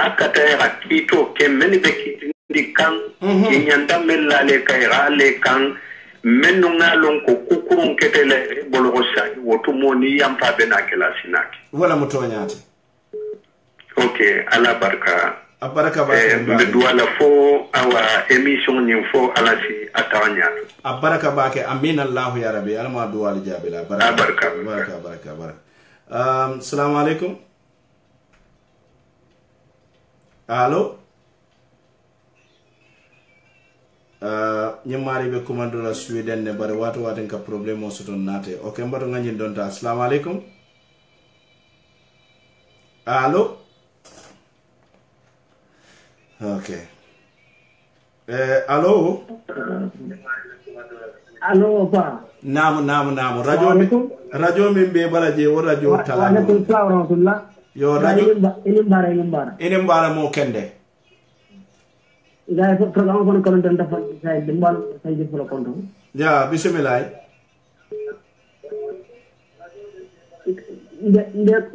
akata akito ke meni be kitindi kan nyanda melale kairale kan menno ngalon ko kukurun ketele bologo sai woto moni yampa benakela sinaki wala mutonyata. Okay, ala barka abaraka ba be duala fo awa emission ni fo ala si atanya abaraka ba ke amin Allah ya rabbi alma duala jabila baraka. Assalamu alaikum. Allo nyamari be commando la Sweden ne bare watu waten ka problème o soton nate okay mbato ngani donta assalamu alaikum. Allo okay allo pa naam radio min be bala je wo radio tala yo radio ilim bara mo kende ida program kono kono tan dafa say dimbal say di pro kono ya bismillah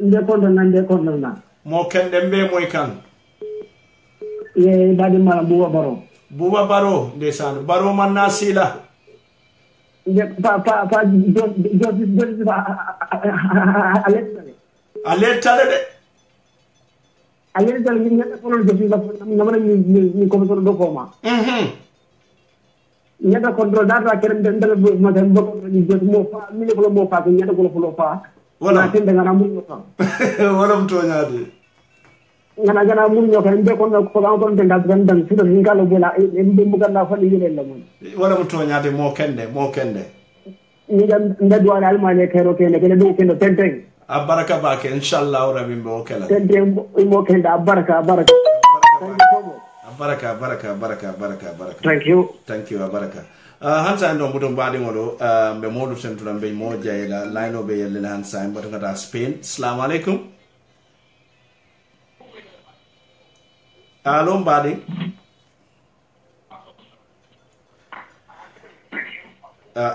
inde kono na mo kende mbe moy kan ye badi mala buba baro ndesan baro man nasila inde pa aletta de aletta ni ngata kono jofi la namana ni ko so do koma nyata control data kerem dendal ma dem bokko ni jot mo fa mi ne ko mo fa nyata ko lo fa wala tende ngana mu fa wala mto nyaade ngana mu ñoko en ko ko ko tende dan su do ngalo bola en be mu ganda fa ni yele la mu wala mto nyaade mo kende ni dan ndadu ala almane kero kene do kendo tende abaraka bake inshallah rabbi mbo kala tende mo kende abaraka thank you abaraka hansa ndo mbuto mbadi ngolo be modu sentura be moja ila line be yelle hansa mbato ngata Spain. Assalamu alaikum. Allo mbadi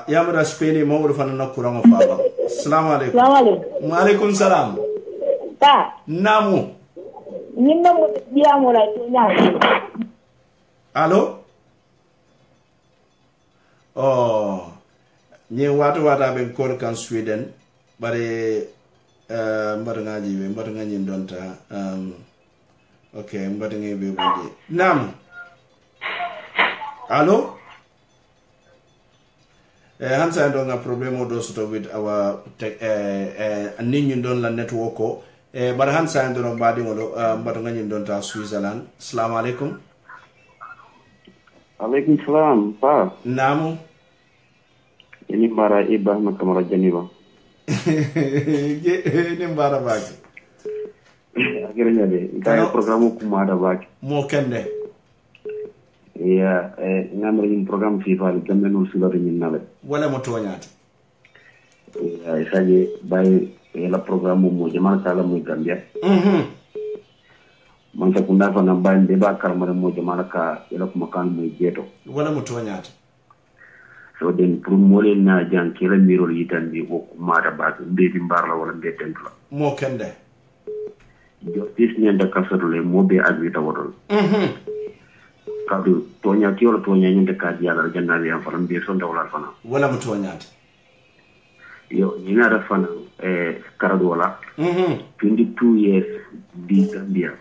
yamra Spain modu fanana kurango faba. Assalamu alaikum. Wa alaikum salam. Ta namu nyimba mo diamo la nya. Allo oh ni watu be kor kan Sweden bare mbarangaji be mbarangaji donta okay mbarangaji be bodi nam allo hansa ndo nga problemo do soto with our ninyu don la network ko bar hansa ndo no badi ngolo mbarangaji donta Switzerland assalamu alaikum. Alaikum salam pa namu ini bara Ibrahim Kamara Janiba ni mbara baki akhirnya deh kayak programu kumada baki mo kende iya ngamrin program FIFA gambe no sila riminale wala mo toñata iya isaje bay la programu mo jaman kala mo Gambia man ta kunda fa nan bayin be ba kalmar mo jaman ka ila kuma kan mo jeto wala mo toñata so den pour mole na jan kila mirol yitandi o kumada baki mbedi mbarla wala mbetentula mo kende justice nyanda kasarule mo be agwita wodol kadu tonya tiolo tonya nyanda kadi yala janna bi am faram be so ndawla fana wala mo toñata yo nyina da fana karadu wala 22 years di Gambia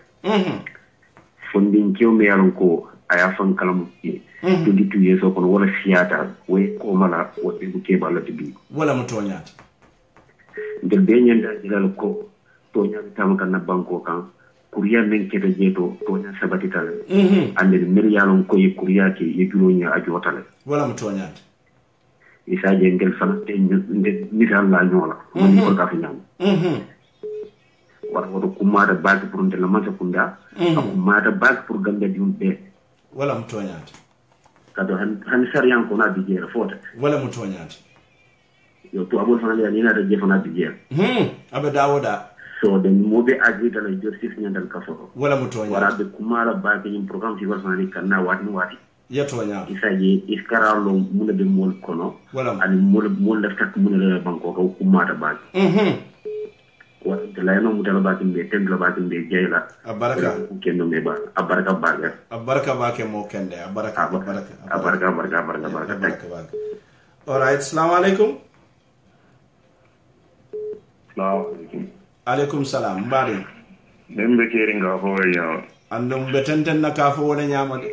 fondin kyo me yalon ko aya fan kalam 22 years ko wala fiata we ko mala o be bu ke balla tibi wala mo toñata de be nyanda dilal ko tonya tam kan na banko kan kuriya men kete jeto tonya sabati tal ande mer yalon ko e kuriya ke e julonya ajotale wala mo toñata isa jengel fana te misal la ñola ko ka fi ñam wala wodo kumada bag pour ndela mansa kunda kumada bag pour Gambia di be wala mo toñata kado han sariyan ko na bi jera fota wala mo toñata yo to abul fana ya ni na da je fana bi jera abe dawoda so den mobe agrita la justice nyandal kafo wala mo toñata wala be kumala bag ni program ti wal fana ni kanna wati ya toñata isaje iskaralo muna be mol kono wala ani mol da tak muna le banko ko kumada bag wala de la no mutala bag be tendla bag be jeyla abaraka kendo me ba abaraka bake mo kende abaraka all right assalamu alaikum alaikum salam mbari dembe keringa fo ya andum betenten na ka fo wona nyamade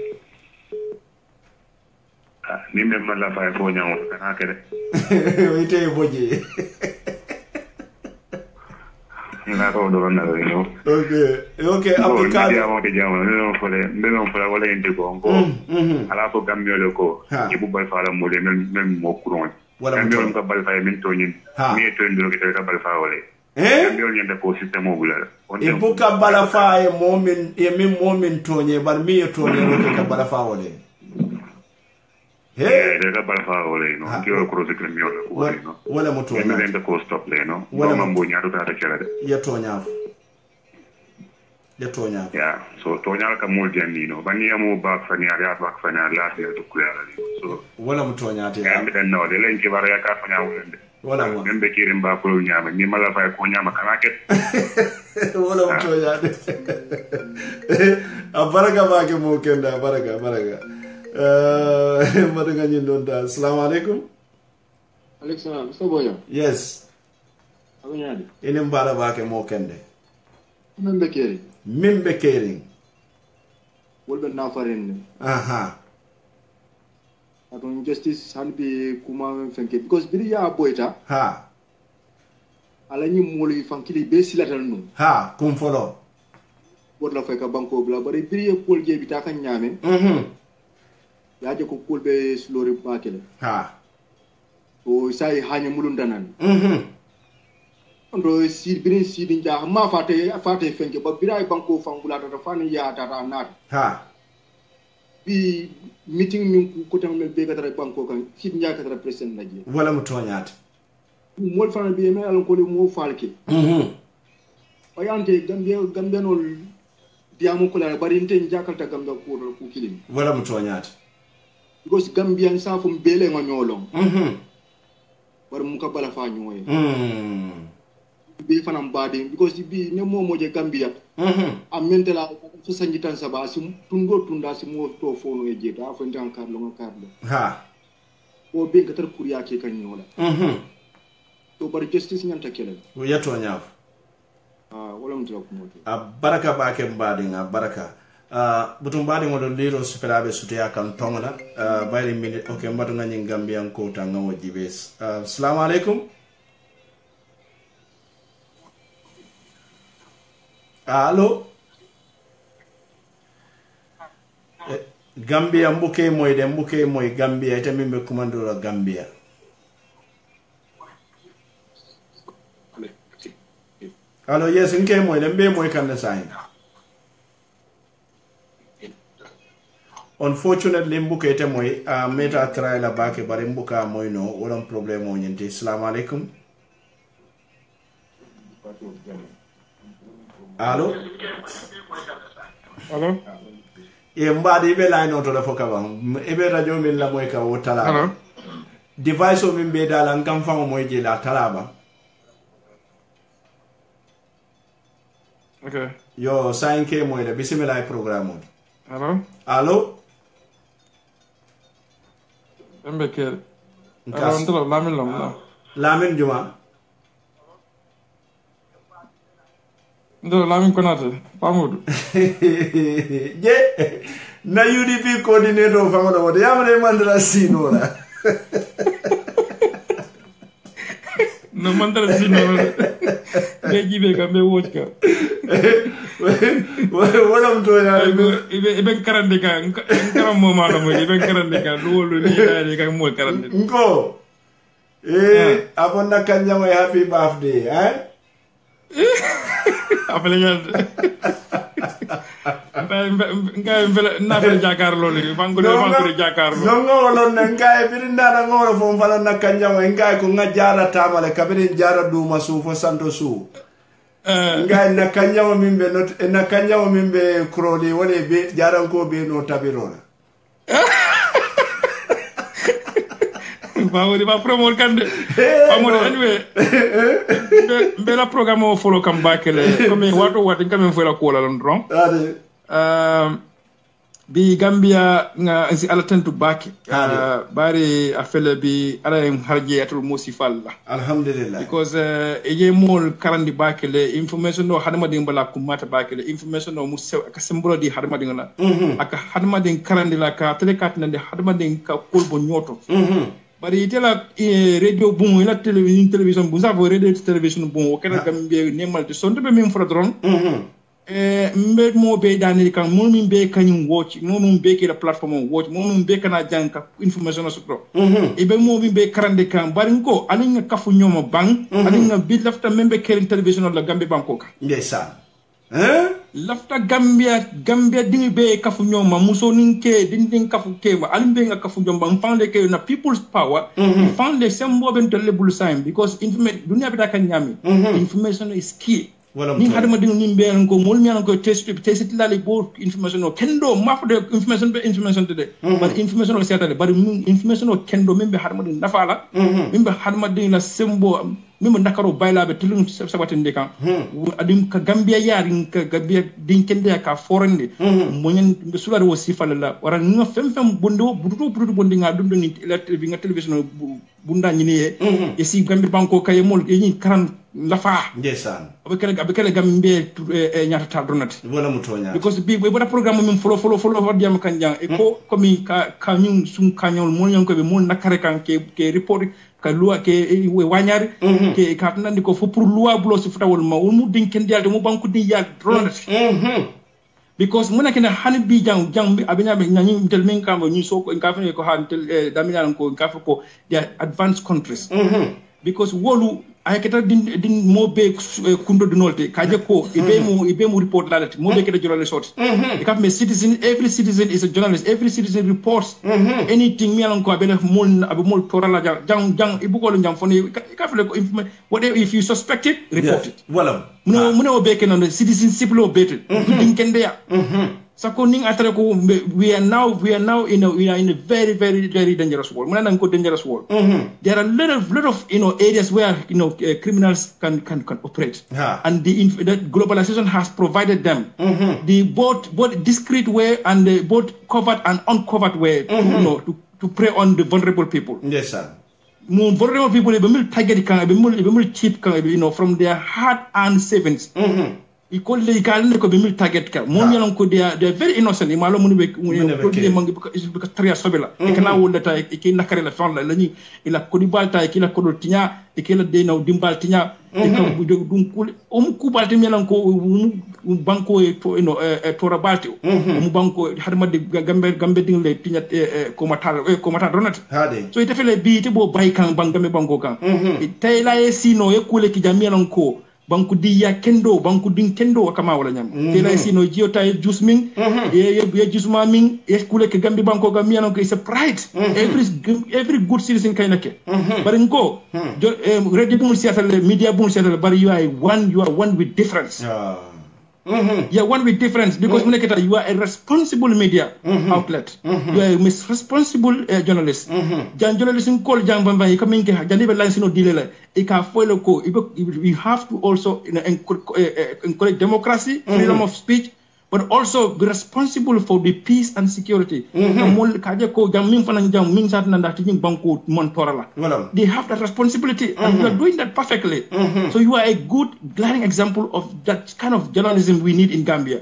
nimbe mala fay fo nyaaw kana kede wite boje na ko do na no okay abdukar ya mo ke jamu no fole wala indigo ngo ala ko gammiole ko ibu bal fala mo le même mo courant wala mo ko bal fay min tonin mi to ndiro ke ta bal fa wala gammiole nyande ko système o bulala ibu ka bala fa e momin tonye bar mi tonye ko ka bala fa wala de la bal fa wala no ko ko se gammiole ko no wala mo tonye mi vende ko stop le no wala mo nyaado ta kala de ya tonya yeah so tonya ka mo janni no bani amu ba fani ala ba fani ala de to kula so wala mo tonya te ya mi den no de len ki bara ya ka fani awende wala mo membe kirim ba ko nyama ni mala fa ko nyama kana ke wala mo tonya de abaraka ba ke mo kenda baraka madaga ni donda assalamu alaikum alaikum so boyo yes abanyadi ene mbara ba ke mo kende Mimbe kering. Wolbe na farin. Aton justice hanbi kuma fenke because biri ya boyta. Ala ni moli fankili be silatal no. Kum folo. Wodla feka banko bla bari biri e pol je bita kan nyame. Ya je ko pol be slori bakele. O sai hanya mulundanan. Ndo si birin si din ja ma fate fenke ba biray banko fangula ta fani ya ta nat bi meeting min ko tan mel be ka tara banko kan si din ja ka tara president naji wala mo toñat mo fana bi me alon ko le mo falke o yante gambe no diamu ko la bari nten jakalta gambe ko do ku kilim wala mo toñat because gambian sa fum bele ngo nyolong war mu ka bala fa ñoy bi fanam badi because bi ne momo je Gambia ammentela so sanji tan saba sim tundo tunda sim to fono e jeta fo ndan karlo o be ngatar kuriya ke kan nyola to bar justice nyanta kele o yato nyaaf wala mutla kumoto baraka ba ke mbadinga baraka butum mbadi ngodo liro superabe sutia kan tongona bayri minute okay mbadu ngani Gambian ko tanga wajibes assalamu alaikum allo Gambia mbuke moy Gambia ite mimbe kumandura Gambia allo yes nke moy dembe moy kan sign unfortunately mbuke ite moy meta try la bake bare mbuka moy no wala problème o nyenti assalamu alaikum allo e mbadi be line on to la foka ba e be radio min la moy ka o tala device o min be dala ngam famo moy je la talaba okay yo 5k moy le bismillah programme allo embe ke ndo lamin juma ndo lamin konate pamudu je na UDP coordinator famodo wode yamane mandra sinora no mandra sinora be jibe ka be wojka wala mto ya ibe karande ka ngaram mo mala mo ibe karande ka lolu ni dali ka mo karande nko abonna kanyama happy birthday apale ngade ngay na be jakar lolu bangule jakar no non ngay birinda na ngoro fo fala na kanyama ngay ko ngajara tamale kabiri jara duma su fo santo su ngay na kanyama mimbe not na kanyama mimbe kroli wala be jaran ko be no tabirona Bawori ba promote kande amore anyway be la programme o follow kam bakele comme wato kam fo la ko la ndron bi Gambia nga si ala tentu baki bari afele bi ala harje atul musifalla alhamdulillah because eje mol karandi bakele information no hadama din bala kumata bakele information no musew ka sembolo di hadama din la aka hadama din karandi la ka telekat nande hadama din ka kolbo nyoto bari tela radio bon ila télévision bu savo radio télévision bon o kana Gambia nemal de sonde be min frodron mbe mo be danel kan mo min be kanyum watch mo min be ke la platform watch mo min be kana janka information sutro e be mo min be karande kan bari ko alinga kafu nyoma bang alinga bi lafta membe kerin television la Gambia banko ka ndesa lafta Gambia dingi be kafu nyoma muso ninke dindin kafu kema alimbe nga kafu nyoma mfande ke na people's power mfande sembo ben telebul sign because information dunia bita kan nyami information is key ni hadama ding ni mbel ko mol mi ko test la le bo information o kendo maf de information de but information o setale but information o kendo membe hadama ding nafala membe hadama ding la sembo membe nakaro baylabe tulum sabatin de kan adim ka Gambia yari ka Gambia ding kende ka forande mo nyen be sulare o sifala la wara nga fem bondo budu bondi nga dum ni television bunda nyine e si Gambia banko kay mol e ni karan lafa ndesan abekele Gambia nyata tardonati wala mutonya because bi wada programme min follow wadiyam kanjang e ko komi ka nyum sum kanyol mo nyon ko be mo nakare kan ke report ka loi ke wanyari ke ka nandi ko fo pour loi blo si futawol ma mu din ken dialde mo banku din ya dronati because mona kena hani bi jang bi abinya be nyani tel men kam ni so ko en ka ko han tel damina ko en ka ko dia advanced countries because wolu ay keta din mo be kundo de nolte kaje ko ibe mo report la mo be keta journalist sort e ka me citizen every citizen is a journalist every citizen reports anything mi alon ko be mol torala jang ibu ko jang foni ka fele ko whatever if you suspect it report it wala muno be kena citizenship lo betel din kende ya sako ning atare ko we are now in a very very very dangerous world muna nan ko dangerous world there are a lot of areas where criminals can operate and that globalization has provided them the both discreet way and both covered and uncovered way to prey on the vulnerable people. Yes sir. more vulnerable people be mil target kan be mil cheap kan be from their hard earned savings I call le kalne ko be mil target ka mo nyalon ko they are very innocent I malo mun be ko be mangi be tria sobela e kana wonda ta e ki nakare la fon la ni ila ko di balta e kila ko do tinya e kila de naw dimbal tinya e kam bu jog dum kul ku balti nyalon ko banko e to to rabalti banko hadma de gambe ding le tinya ko mata donat so ite fele bi te bo bay kan bangame banko kan tay la e sino e kule ki jamiyalon ko banku di ya kendo banku din kendo kama wala nyam tela sino jiota e juice min e juice ma min e kule ke gambi banko ga miano ko is a pride every good citizen kayna ke bari ngo radio bun siatale media bun siatale bari you are one with difference yeah, one with difference because you are a responsible media outlet. You are a responsible journalist. Journalism call Jambamba, you coming here, Janiba Lansino Dile, we have to also encourage democracy, freedom of speech, but also be responsible for the peace and security. They have that responsibility, and you are doing that perfectly. So you are a good, glaring example of that kind of journalism we need in Gambia,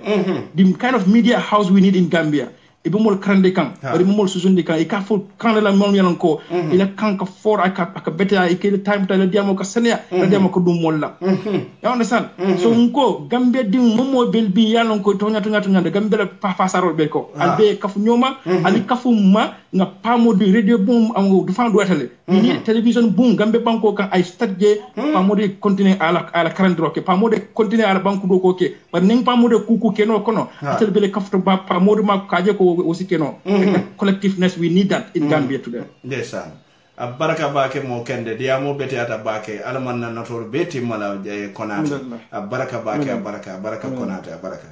the kind of media house we need in Gambia. Ibumol krande kan bari mumol susundi kan e ka fo kan la mom yalan ko ila kan ka for aka beta e ke time ta la diamo ka senia la diamo ko dum molla you understand so nko Gambia dim momo bel bi yalan ko to nyatu de Gambia la pa sarol be ko albe kafu nyoma ali kafu ma nga pamo de radio boom am du fan do atale ni television boom Gambia banko kan ay stadje pamo de continuer ala karandro ke pamo de continuer ala banko do ko ke bar ning pamo de kuku ke no kono atel bele kafto ba pamo de ma kaje ko aussi keno collectiveness we need that in Gambia today ndesan baraka bake mo kende diamo beti ata bake alamanna notol beti mala konate baraka bake baraka konate baraka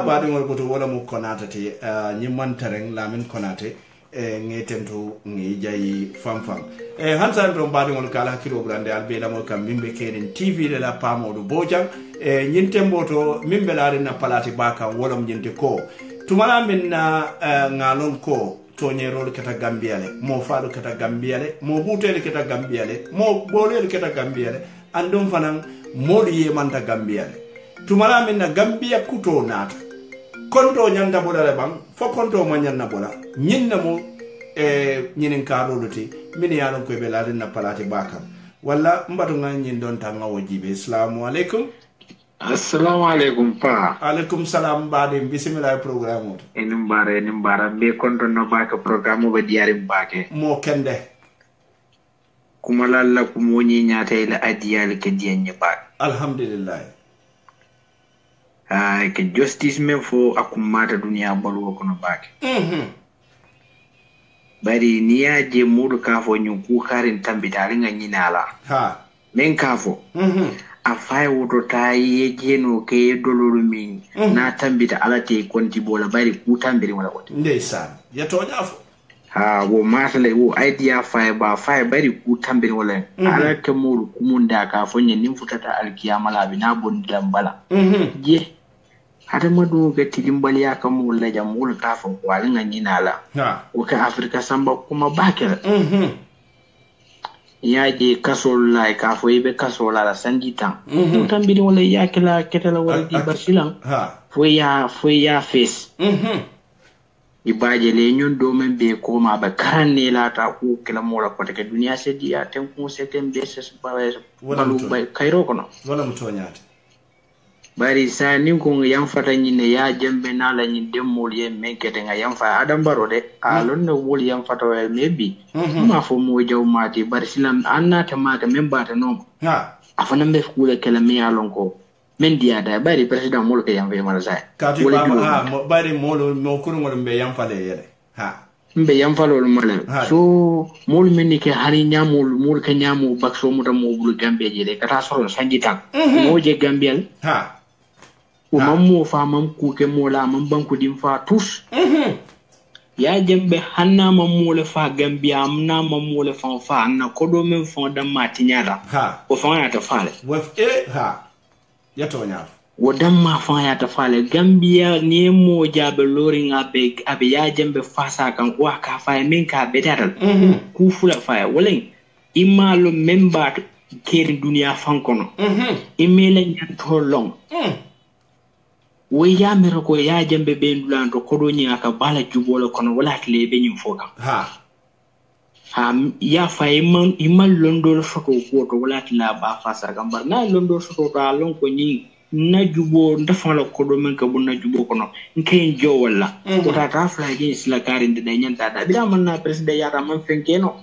baadi ngol boto wala mo konate ti nyimmantareng lamin konate ngetentu ngi jayi famfam hansan do baadi ngol kala kilo brande albe la mo kam mimbe kenen tv de la pamo do bojang nyintemboto mimbe laari na palati baka wala mjinte ko tumala min na ngalon ko toñerol keta Gambiale mo faado keta Gambiale mo butele keta Gambiale mo bolel keta Gambiale andum fanan modi yemanta Gambiale tumala min na Gambia kuto nata konto nyanda bolale bang fo konto mo nyanna bola nyinna mo nyinin karoluti min yalon ko be laade na palati bakam walla mbatu nganyin don tanga wojibe assalamu alaikum. Assalamu alaikum pa. Alaikum salam bade bismillah programme. Enimbara be konto no baka programme ba diari mbake. Mo kende. Kumalalla kumoni nyata ila adiyal ke dianye ba. Alhamdulillah. Ke justice me fo akumata dunia balu ko no bake. Bari niya je mudu kafo nyuku karin tambitari nganyinala. Ha. Men kafo. Afai woto tayi jeno ke dololu min na tambita alate konti bola bari ku tambiri wala wote ndeysaan ya tonya fo wo masale wo idea fai bari ku tambiri wala ala ke muru kumunda ka fonye nim futata alkiyama labi na bondam bala je hada madu ga tidimbali ya ka mu la jamul ka fo wala nganyinala o ka afrika samba kuma bakela yaje kasol la ka fo ibe kasol la sanjitan tambiri wala yakela ketala wala di basilan fo ya face ibaje le nyon do men be ko ma ba kanne la ta ko kala mola ko te duniya se dia ten ko se tem be se balu bay kayro kono wala mutonyata bari sa nin ko yam fata nyine ya jembe na la nyi demol ye menkete nga yam fa adam baro de alon no wol yam fata wel mebi ma fo mo jaw mati bari silam annata maka membata no afana be kule kala mi alon ko men dia da bari president mol ke yam fe mala sai kati ba bari mol mo kunu ngol be yam fale yele mbe yam falo mala so mol men ke hari nyamul mol ke nyamu bakso muta mo bulu gambe je de kata soro sanjitan mo je gambial mamu fa mam ku ke mola mam banku dim fa tous ya jembe hanna mamu le fa Gambia amna mamu le fa na kodo men fa da matinyala o fa na ta fale ya to nya o damma fa ya ta fale Gambia ne mo jabe loring abe ya jembe fa sa kan wa ka fa min ka bedaral ku fula fa wolen imalo memba keri dunia fankono imele nyanto long we ya mero ko ya jambe be ndulando ko do nyaaka bala jubolo kono wala tle be nyum foka ha ya fa imal londo foto ko to wala tla ba fasa gambar na londo foto ta lon ko ni na jubo ndafa la ko do men ka bu na jubo kono nke jo wala ko ta fla gi isla karinde de nyanta da bi man na president ya man fenkeno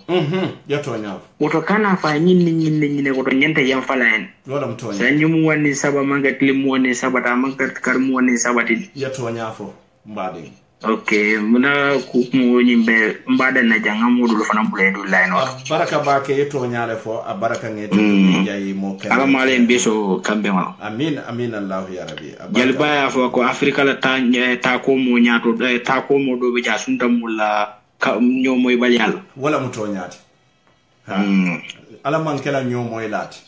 ya to nyaaf woto kana fa nyinni ko to nyanta yam fala en wala mto nyaaf nyum woni saba manga tlim woni sabata manga kar mu woni sabati ya to nyaafo mbade okay muna ku mu nyimbe mbade na janga modul fana bule du line wa baraka bake to nyaale fo baraka ngete jayi mo ken ala male mbeso kambe ma amin allah ya rabbi jalba ya fo ko afrika la ta ko mo nyaato ta ko mo do be ja sunta mulla nyomoy bal yalla wala mu to nyaati ala man kala nyomoy lati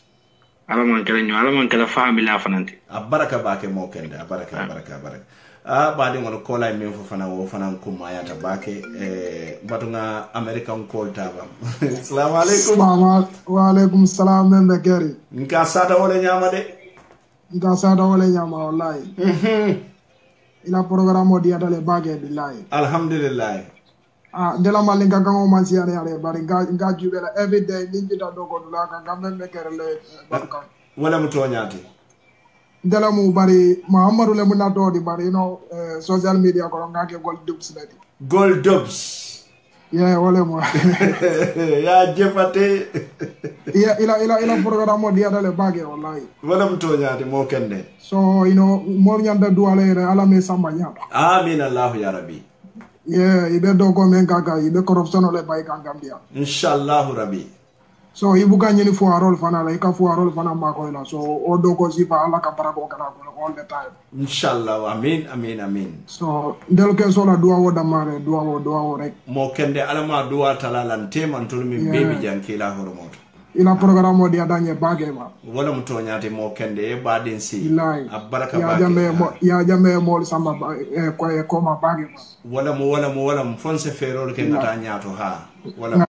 ala man kala family la fanante baraka bake mo kende baraka baadi ngono kola men fo fana wo fana ko mayata bake batunga american call taba assalamu alaikum wa alaikum salam men be gari nka sada wala nyama wallahi ila programme di adale bage billahi alhamdulillah dela malinga gango mansi yare bari nga jubela every day ninji da dogo dula ka gambe be kerele barka wala mutonyati dela mu bari Muhammadu le munna do di bari social media ko ngake gold dubs yeah wala mo ya jefate ila programme dia dale bage wallahi wala mtonyati mo kende so mo nyanda duale ala me samba nyata amin allah ya rabbi yeah ibe do ko men kaka ibe corruption le bay kan Gambia inshallah rabbi so ibuka nyini fu arol fana la ika fu arol fana ma ko la so o do ko sifa ala ka barako kana ko all the time inshallah amin so del ke so la duwa wo damare duwa wo rek mo kende ala ma duwa talalan teman to min bebi janki la horomoto ila programme di adanye bage ma wala mutonyate mo kende e badin si baraka ya jambe mo samba ko ma bage ma wala mo fonse ferol ke ngata nyato ha wala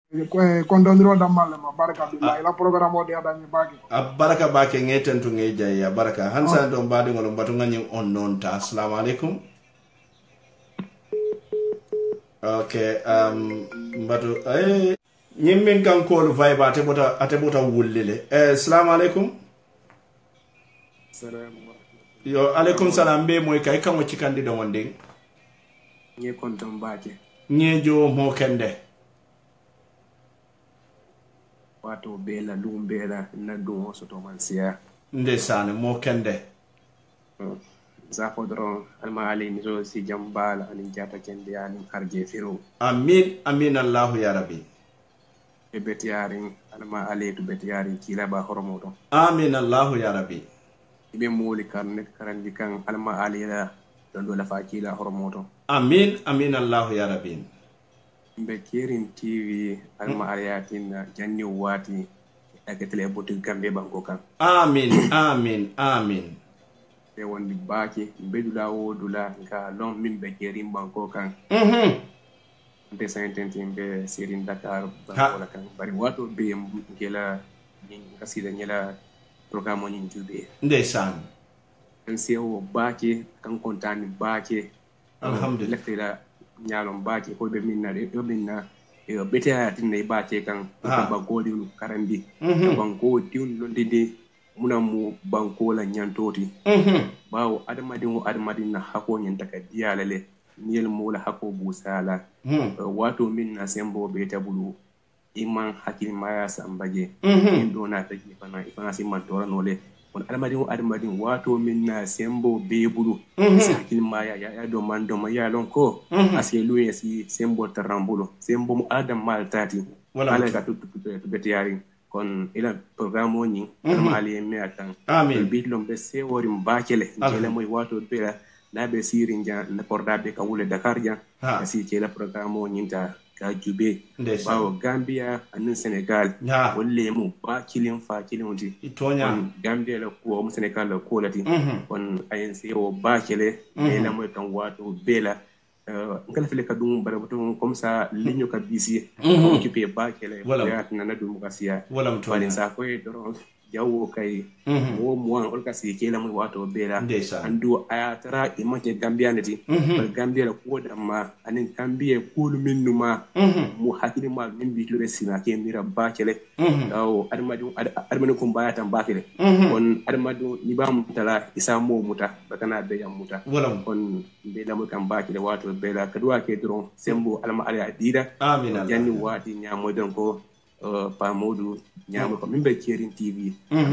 kondondiro damal ma baraka billahi la programme di adanye bage baraka bake ngeten to ngeja ya baraka hansa do badi ngolo batu ngani on non ta assalamu alaikum okay batu nyimmin kan ko vibe atebota wullile assalamu alaikum yo alaikum salam be moy kay kan wacci candidat wonde nye kontom baake nyejo mo kende wato bela lumbela na do soto man sia ndesane mo kende za podron alma ali ni zo si jambala ani jata kende ani harje firu amin allah ya rabbi e betiyarin alma ali to betiyarin kila ba hormoto amin allah ya rabbi ibe muli karnet karandi kan alma ali la do la fa kila hormoto amin allah ya rabbi be kirin tv alma ariyatin janni wati ake tele botu gambe banko kan amin e wondi baaki bedula wodula ka lon min be kirin banko kan de saintentin be sirin Dakar banko kan bari wato be ngela kasida nyela programme ni jube ndesan en sewo baaki kan kontani baaki alhamdulillah nyalon baaki ko be minna de do minna e bete atinne baaki kan banko di karandi banko tiun londide munamu banko la nyantoti bawo admadin na hako nyanta ka diyalale niyel mola hako busala wato min na sembo be tabulu iman hakil maya sambaje ndo na taji fana simman toranole on admadin wato min na sembo be bulu hakil maya ya do mando maya lon ko aselu yesi sembo tarambulo sembo mu adam maltati wala ka tutu betiyari kon ila programme ni almali me atan bidlom be sewori mbakele jele moy wato bela la be sirin ja na pordabe ka wule Dakar ja asi jela programme ni ta ka jube bawo Gambia anin Senegal wolle mu ba kilin fa kilin wuti Gambia la ko mu Senegal la ko lati kon ANC o bakele ila moy kan wato bela ngala fele ka dum bare boton comme ça ligno ka bisi occupé ba kele ya na dum ka siya wala sa ko do jawo kay mo ol ka si kela mo wato bela andu ayatara imake gambia neti gambia la ko da ma anin gambia ko minnu ma mo hakili ma min bi tore sina ke mira ba kele aw armadu ko bayatan ba kele on armadu ni ba mu tala isa mo muta bakana be yam muta on be la mo kan ba kele wato bela kadwa ke dron sembo alma ala dida amin janni wati nyamo don ko pa modu nyama ko mimbe kerin tv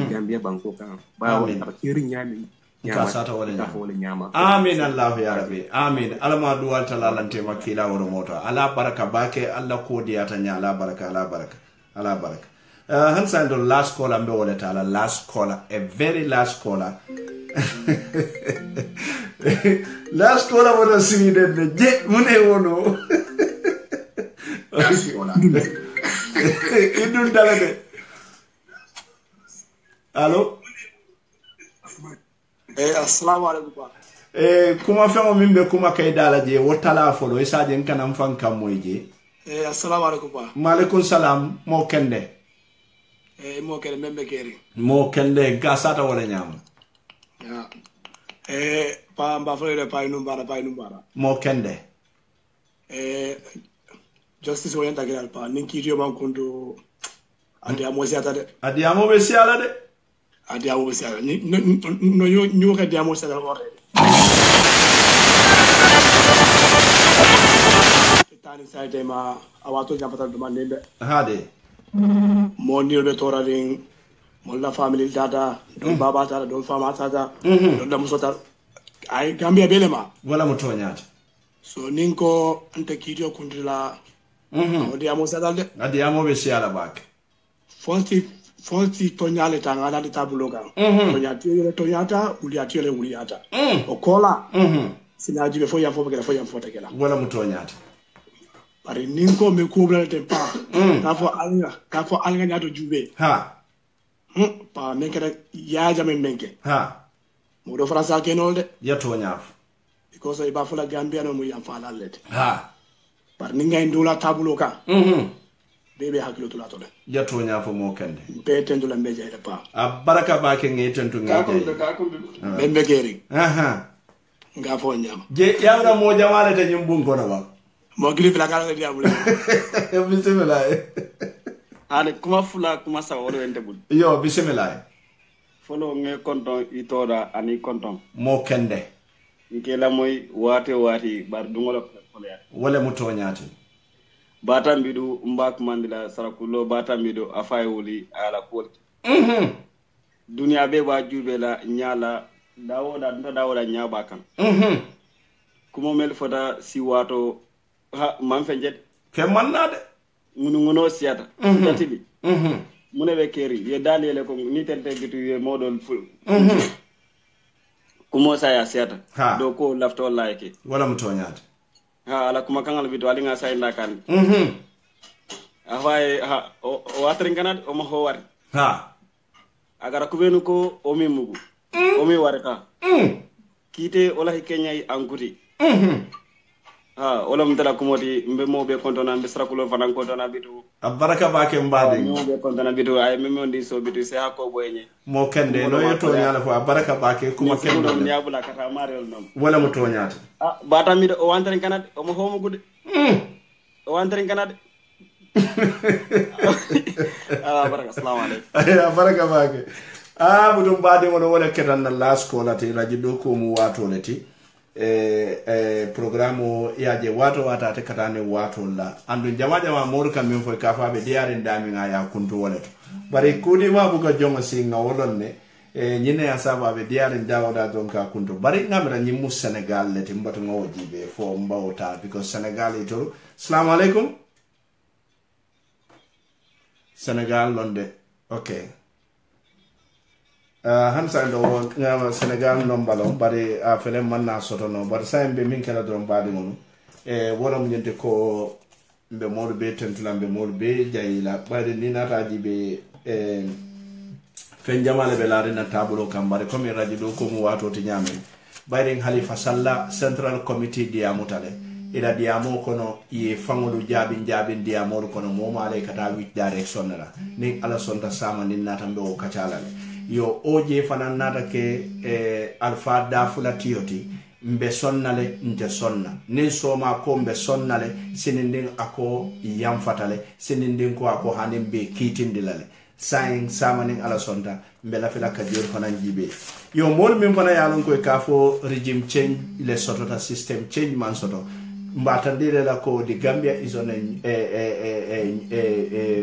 gambia banko kan ba wala ba kerin nyami ka sata wala nyama amin allah ya rabbi amin alama duwal talalante makila woro moto ala baraka bake allah ko diata nya ala baraka ala baraka hansa the last caller mbe wala tala last caller a very last caller last caller wala sini de je mune wono idun dalade allo assalamu alaikum kuma fengo mimbe kuma kay dala je wotala folo isaje kanam fan kam moyje assalamu alaikum wa alaikum salam mo kende mo kende membe keri mo kende gasata wala nyam ya pa mba fere pa inumbara mo kende justice oyenta giral pa ninki rio man kondo adi amosi ata de adi amobe siala de adi amobe siala no nyo ka di amosi ata wore tani saite ma awato japata do manebe hade mo ni be toraring mo la family data don baba tata don fama tata don da musota ay gambia belema wala mutonyata so ninko ante kidio kundila odiamo sadalde adiamo be siala bak fonti tonyale tangala de tabuloga tonyata uliata okola sinaji be foya fota kala wala mutonyata bari ninko me kubla te pa kafo alga nyato jube pa menkere ya jame menke mo do fransa kenolde ya tonyaf because iba fula gambia no mu yam fala lete par ni ngay ndula tabulo ka bebe hakilo tula tole jato nya fo mo kende be tendu la meje de pa baraka ba ke ngi tentu ngi be geri nga fo nyama je yawna mo jamale te nyum bun kono ba mo gili fila kala diabul bismillah ale kuma fula kuma sa woro ente bul yo bismillah folo nge konton itoda ani konton mo kende ngela moy wati bar dungolo wala mutonyati bata mbidu mbak mandila sarakulo bata mbidu afay wuli ala kol dunia be ba jube la nyala dawoda nyaba kan kuma mel foda si wato man fenjet fe mannade ngono siata tatibi mune be keri ye dalele ko ni tente gitu ye modol ful kuma saya siata do ko lafto like wala mutonyati ala kuma kangal bitu ali nga say ndakan afay o watrin kanat o mo howar agara kubenu ko o mi mugu o mi warka kite ola hikenya anguti ola mtala kumoti mbe mo be kontona mbe srakulo fanan kontona bitu abaraka bake mbade mo be kontona bitu ay meme on di so bitu se hakko boyne mo kende no yeto nyala fo abaraka bake kuma kende no nyabula kata marel non wala mo to nyata bata mi o wantren kanat o mo homo gude o wantren kanat baraka assalamu alaykum baraka bake budum bade mo wala ketan na last call ati rajido ko mu wato leti programme yaje wato te katane wato la andu jama moru kam min foy kafabe diare ndami nga ya kuntu woleto bare kudi ma buga jonga singa wolonne nyine ya sababe diare ndawda donka kuntu bare ngamra nyimu Senegal leti mbato ngojibe fo mbawta because Senegal ito assalamu alaikum Senegal londe okay hansa ndo ngama Senegal nombalo bari a fele manna soto no bari sayembe min kala don baade ngono wala mu nyente ko mbe modu be tentula mbe modu be jayila bari ni nataji be fen jamale be laare na tabulo kam bari comme radio do ko mu wato to nyame bari Halifa Sallah Central Committee di amutale ila diamo kono ye fangolu jaabin diamo kono moma ale kata which direction la ni ala sonta sama ni natambe o kachala yo oje fana nata ke alfa dafula tioti mbe sonnale nte sonna nin soma ko mbe sonnale sinindin ako yamfatale sinindin ko ako hanin be kitindilale sayin samanin ala sonta mbe la fila kadior fana jibe yo mol min fana yalon ko ka fo regime change le sotota system change man soto mbatandire la ko the Gambia is on a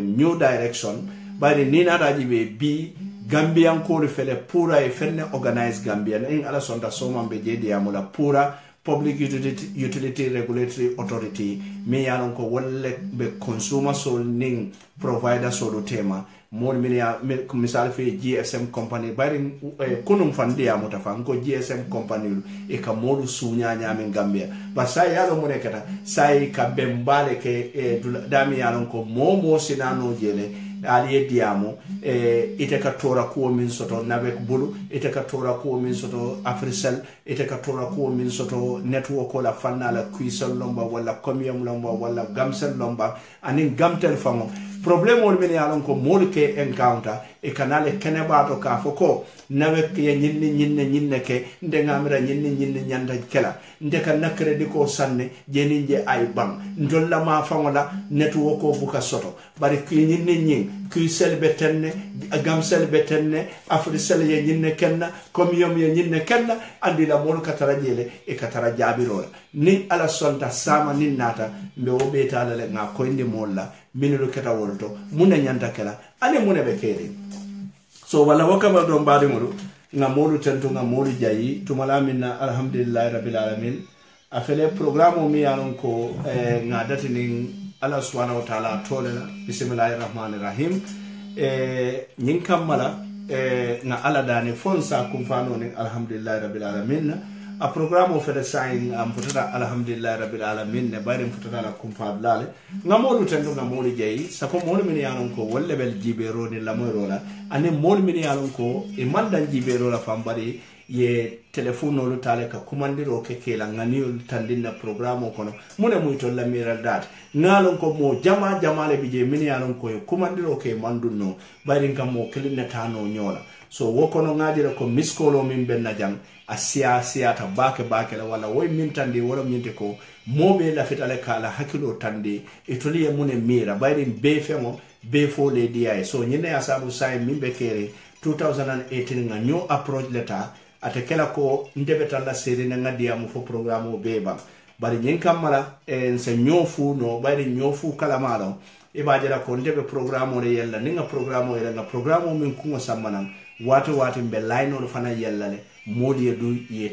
new direction bari ni nata jibe bi Gambian ko fele pura e fenne organize Gambian in ala sonta soma mbe jedi amula pura public utility regulatory authority mi yalon ko wolle be consumer sol ning provider solo tema mon minia misal fe GSM company bari kunum fandi amuta fan ko GSM company e ka modu sunya nyame Gambia ba sai yalo mo nekata sai ka bembale ke dami yalon ko momo sinano jele aliye diamo ite ka tora ko min soto navek bulu ite ka tora ko min soto Africell ite ka tora ko min soto network la fanna la kuisel lomba wala comium lomba wala gamsel lomba anin gamtel famo problème wol men yalon ko molke encounter e kanale kenebato ka foko navek ye nyinne ke ndengamira nyinne nyanda kela ndeka nakredi ko sanne jeninje ay bam ndolla ma fangola network ko buka soto bari ki nyinne ki selbe tenne gam selbe tenne Africell ye nyinne kenna comium ye nyinne kenna andi la mol katara jele e katara jabirola ni ala sonta sama ni nata mbe obeta la nga koyndi molla minulu keta wolto muna nyanta kela ane muna be keri so wala wakama do mbadi mulu nga molu tentu nga molu jayi tumala minna alhamdulillah rabbil alamin afele programme mi yanon ko nga datini Allah subhanahu wa ta'ala tolela bismillahir rahmanir rahim nyin kammala nga ala dani fonsa kum fano ni alhamdulillah rabbil alamin a programme fere sain am futata alhamdulillah rabbil alamin ne bayrim futata la kum fadlale nga molu tendu nga molu jeyi sako molu min yanon ko wolle bel jibero ni la moyrola ane molu min yanon ko e mandan jibero la fambari ye telephone no tale ka kumandiro ke kela ngani tandina programme kono mune muito la mira dat ngalon ko mo jamale bije min yanon ko kumandiro ke mandunno bayrin kam mo kelinna tano nyola so wokono ngadira ko miskolo min benna jang asiya ta bake la wala woy min tande wala nyinte ko mobe la fetale kala hakilo tande etoliye mune mira bayrin be femo be fo le dia so nyine asabu sai min be kere 2018 nga new approach leta atekela ko ndebeta la seri na ngadia mu fo programme beba bari nyin kamala se nyofu no bari nyofu kala malo e bajira ko ndebe programme re yella ninga programme re nga programme min kungo samana watu mbe line no fana yellale modi edu ye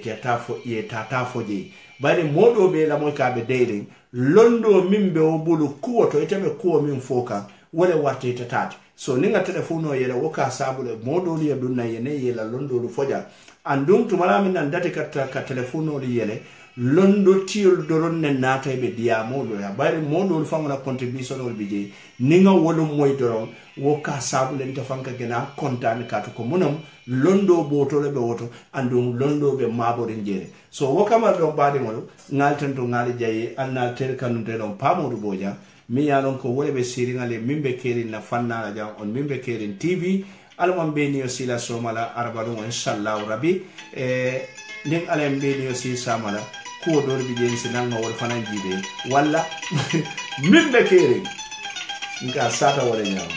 tatafo je bari modo be la mo ka be dating londo mimbe obulu kuo to iteme kuo min foka wala warte tatati so ninga telephone o yela woka sabule modo li dunna yene yela londo lu foja andum to mala min ndate ka telephone o li yele londo tiol doron ne nata be diamo do ya bari modo lu fanga contribution ol bije ninga wolu moy doron woka sabule nta fanka gena kontan ka to ko munam londo boto le be woto andum londo be maborin jere so woka ma do badi mo ngalten to ngali jayi annal tel kanu de don pamodu boja mi yalon ko wole be siringale mimbe keri na fanna la jam on mimbe keri TV alman be ni osila somala arbadu inshallah rabbi ning alem be ni osi samala ko do bi jensi nanga wol fanan jibe walla mimbe keri nga sata wala nyam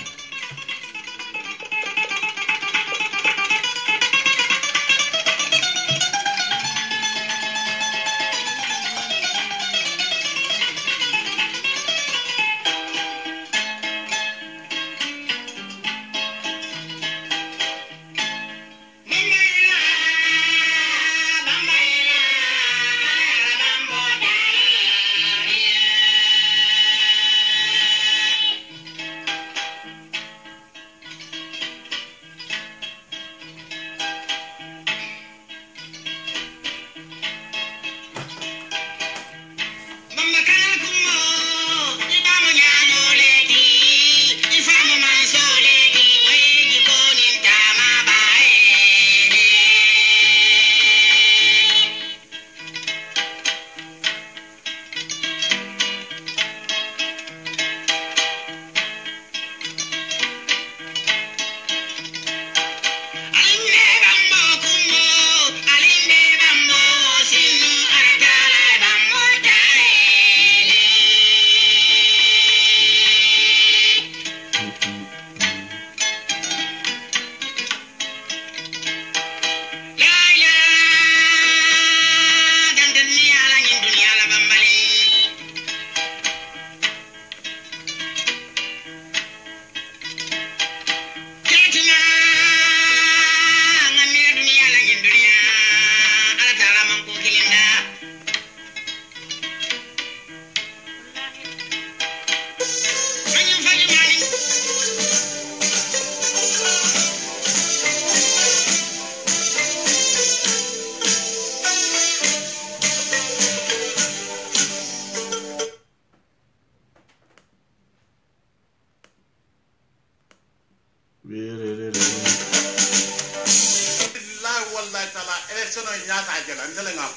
election o nyata jela ndele ngako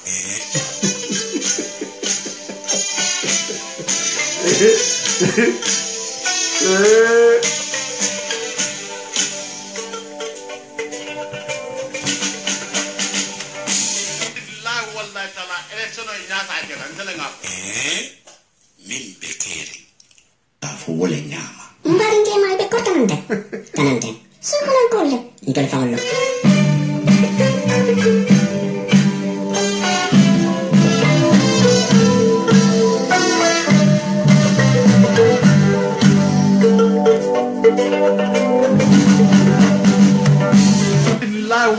wallahi taala election o nyata jela ndele ngako min bekeri afu wole nyama mbaringe mai be kortanante tanante sukulan kolle ndole fawlo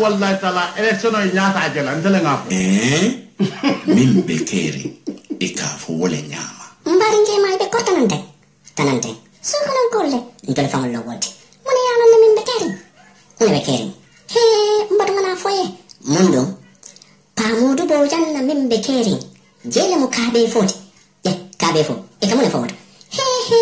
wallahi taala election o nyata jela ndele ngako min bekeri ikafu wole nyama mbaringe mai be kortanante tanante sukulan kolle ndole fawlo wodi mune yana min bekeri mune bekeri he mbatu mana foye mundo pamudu bo janna min bekeri jele mu kabe foti kabe fo e kamune fo he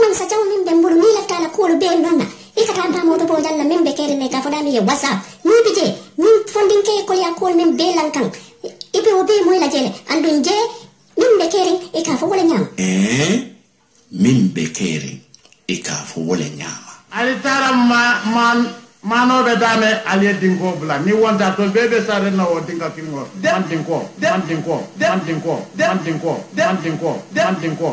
man sa jaw min be mbulu mi lafta la kolo be nonna ikata pamudu bo janna min bekeri ne ka foda mi ye whatsapp mi bije min fondin ke ko ya kol min be lankan ibe obe moy la jele andun je min bekeri e ka fo wala nyama min bekeri e ka fo wala nyama ali tara mano be dame ali dingo bla ni wonda to bebe sare na o dinga kingo man dingo